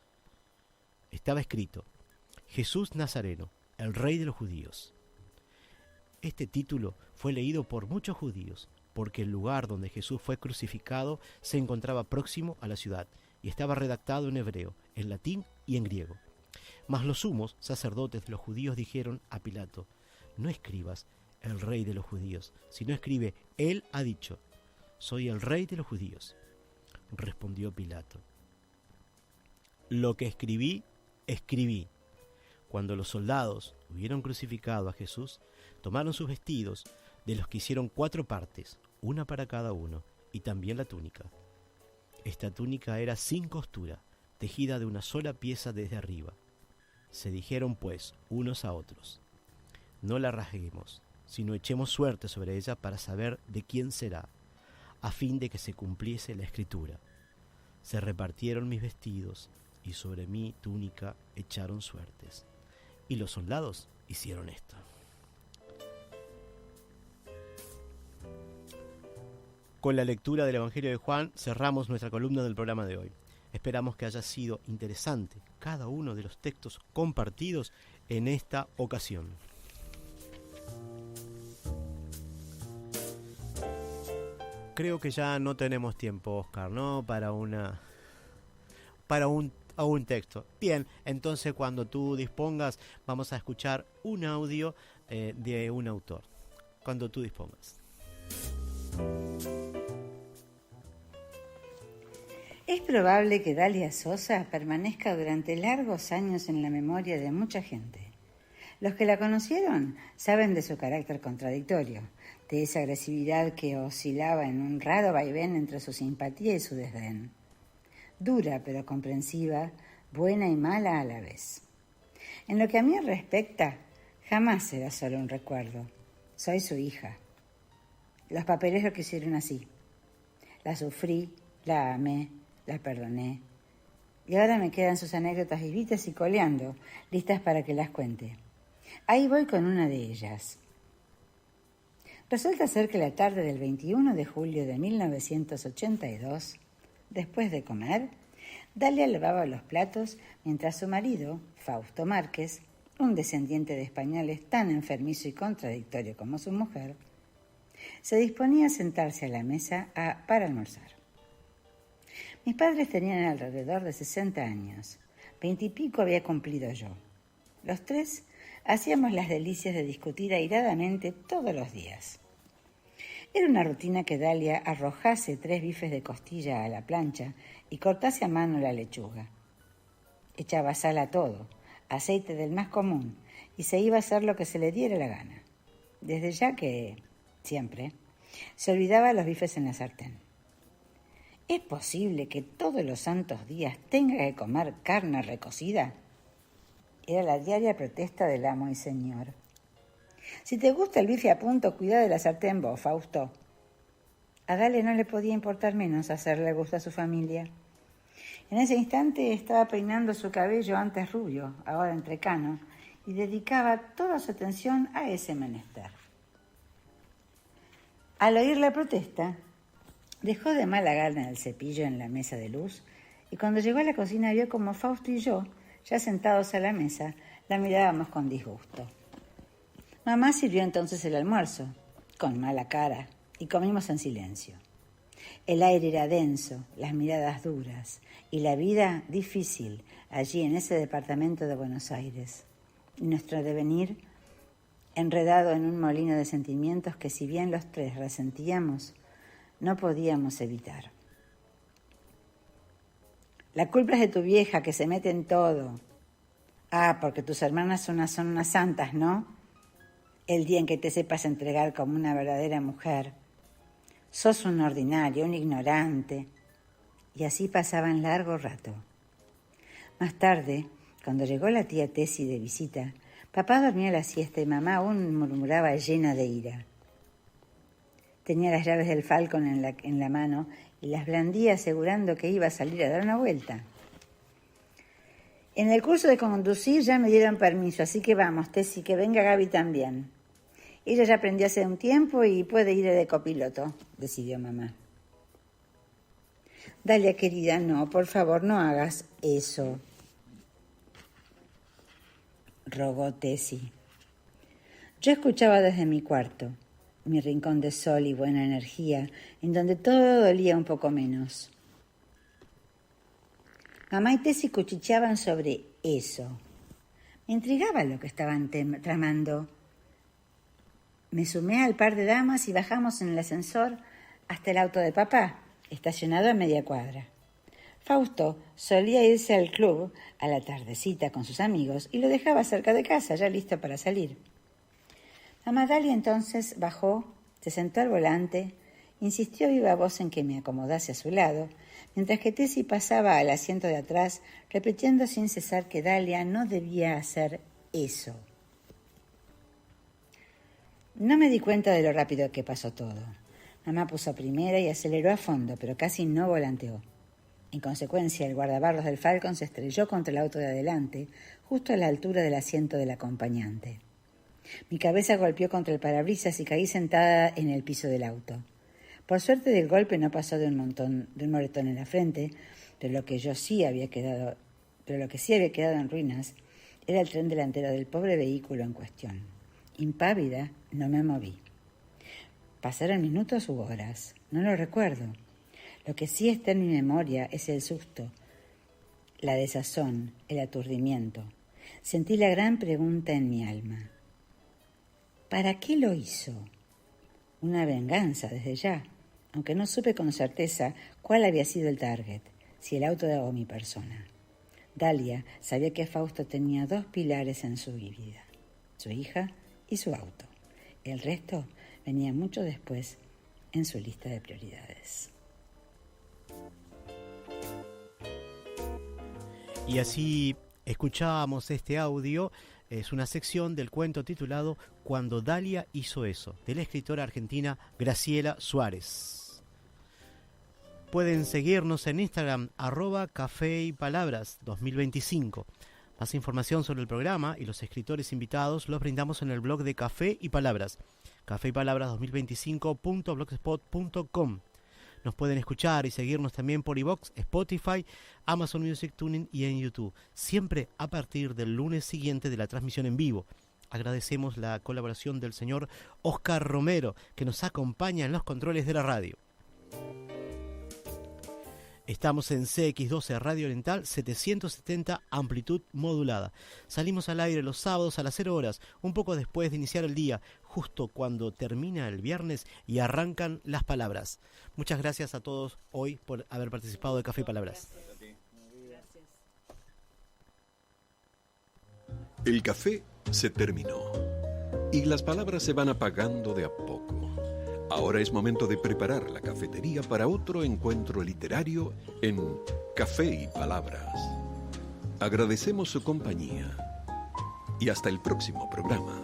Estaba escrito: Jesús Nazareno, el Rey de los Judíos. Este título fue leído por muchos judíos, porque el lugar donde Jesús fue crucificado se encontraba próximo a la ciudad, y estaba redactado en hebreo, en latín y en griego. Mas los sumos sacerdotes de los judíos dijeron a Pilato: no escribas el Rey de los Judíos, sino escribe: Él ha dicho, soy el Rey de los Judíos. Respondió Pilato: lo que escribí, escribí. Cuando los soldados hubieron crucificado a Jesús, tomaron sus vestidos, de los que hicieron 4 partes, una para cada uno, y también la túnica. Esta túnica era sin costura, tejida de una sola pieza desde arriba. Se dijeron pues unos a otros: no la rasguemos, sino echemos suerte sobre ella para saber de quién será, a fin de que se cumpliese la escritura. Se repartieron mis vestidos, y sobre mi túnica echaron suertes. Y los soldados hicieron esto. Con la lectura del Evangelio de Juan cerramos nuestra columna del programa de hoy. Esperamos que haya sido interesante cada uno de los textos compartidos en esta ocasión. Creo que ya no tenemos tiempo, Oscar, ¿no? Para un texto. Bien, entonces cuando tú dispongas vamos a escuchar un audio de un autor. Cuando tú dispongas. Es probable que Dalia Sosa permanezca durante largos años en la memoria de mucha gente. Los que la conocieron saben de su carácter contradictorio, de esa agresividad que oscilaba en un raro vaivén entre su simpatía y su desdén. Dura pero comprensiva, buena y mala a la vez. En lo que a mí respecta, jamás será solo un recuerdo. Soy su hija. Los papeles lo quisieron así. La sufrí, la amé, la perdoné. Y ahora me quedan sus anécdotas vivitas y coleando, listas para que las cuente. Ahí voy con una de ellas. Resulta ser que la tarde del 21 de julio de 1982, después de comer, Dalia lavaba los platos mientras su marido, Fausto Márquez, un descendiente de españoles tan enfermizo y contradictorio como su mujer, se disponía a sentarse a la mesa para almorzar. Mis padres tenían alrededor de 60 años, 20 y pico había cumplido yo. Los tres hacíamos las delicias de discutir airadamente todos los días. Era una rutina que Dalia arrojase 3 bifes de costilla a la plancha y cortase a mano la lechuga. Echaba sal a todo, aceite del más común, y se iba a hacer lo que se le diera la gana. Desde ya que, siempre, se olvidaba los bifes en la sartén. ¿Es posible que todos los santos días tenga que comer carne recocida? Era la diaria protesta del amo y señor. Si te gusta el bife a punto, cuida de la sartén vos, Fausto. A Dalia no le podía importar menos hacerle gusto a su familia. En ese instante estaba peinando su cabello antes rubio, ahora entrecano, y dedicaba toda su atención a ese menester. Al oír la protesta, dejó de mala gana el cepillo en la mesa de luz y cuando llegó a la cocina vio como Fausto y yo, ya sentados a la mesa, la mirábamos con disgusto. Mamá sirvió entonces el almuerzo, con mala cara, y comimos en silencio. El aire era denso, las miradas duras, y la vida difícil allí en ese departamento de Buenos Aires. Y nuestro devenir, enredado en un molino de sentimientos que si bien los tres resentíamos, no podíamos evitar. La culpa es de tu vieja, que se mete en todo. Ah, porque tus hermanas son unas santas, ¿no? El día en que te sepas entregar como una verdadera mujer. Sos un ordinario, un ignorante. Y así pasaban largo rato. Más tarde, cuando llegó la tía Tesi de visita, papá dormía la siesta y mamá aún murmuraba llena de ira. Tenía las llaves del Falcon en la mano y las blandía asegurando que iba a salir a dar una vuelta. En el curso de conducir ya me dieron permiso, así que vamos, Tesi, que venga Gaby también. Ella ya aprendió hace un tiempo y puede ir de copiloto, decidió mamá. Dalia, querida, no, por favor, no hagas eso, rogó Tessie. Yo escuchaba desde mi cuarto, mi rincón de sol y buena energía, en donde todo dolía un poco menos. Mamá y Tessie cuchicheaban sobre eso. Me intrigaba lo que estaban tramando. Me sumé al par de damas y bajamos en el ascensor hasta el auto de papá, estacionado a media cuadra. Fausto solía irse al club a la tardecita con sus amigos y lo dejaba cerca de casa, ya listo para salir. Mamá Dalia entonces bajó, se sentó al volante, insistió a viva voz en que me acomodase a su lado, mientras que Tessie pasaba al asiento de atrás, repitiendo sin cesar que Dalia no debía hacer eso. No me di cuenta de lo rápido que pasó todo. Mamá puso primera y aceleró a fondo, pero casi no volanteó. En consecuencia, el guardabarros del Falcon se estrelló contra el auto de adelante, justo a la altura del asiento del acompañante. Mi cabeza golpeó contra el parabrisas y caí sentada en el piso del auto. Por suerte del golpe no pasó de un moretón en la frente, pero lo que sí había quedado en ruinas era el tren delantero del pobre vehículo en cuestión. Impávida, no me moví. Pasaron minutos u horas, no lo recuerdo. Lo que sí está en mi memoria es el susto, la desazón, el aturdimiento. Sentí la gran pregunta en mi alma. ¿Para qué lo hizo? Una venganza desde ya, aunque no supe con certeza cuál había sido el target, si el auto o mi persona. Dalia sabía que Fausto tenía 2 pilares en su vida, su hija y su auto. El resto venía mucho después en su lista de prioridades. Y así escuchábamos este audio. Es una sección del cuento titulado Cuando Dalia hizo eso, de la escritora argentina Graciela Suárez. Pueden seguirnos en Instagram, @cafeypalabras2025. Más información sobre el programa y los escritores invitados los brindamos en el blog de Café y Palabras, cafeypalabras2025.blogspot.com. Nos pueden escuchar y seguirnos también por iVoox, Spotify, Amazon Music, TuneIn y en YouTube, siempre a partir del lunes siguiente de la transmisión en vivo. Agradecemos la colaboración del señor Oscar Romero, que nos acompaña en los controles de la radio. Estamos en CX12 Radio Oriental 770 amplitud modulada. Salimos al aire los sábados a las 0 horas, un poco después de iniciar el día, justo cuando termina el viernes y arrancan las palabras. Muchas gracias a todos hoy por haber participado de Café y Palabras. El café se terminó y las palabras se van apagando de a poco. Ahora es momento de preparar la cafetería para otro encuentro literario en Café y Palabras. Agradecemos su compañía y hasta el próximo programa.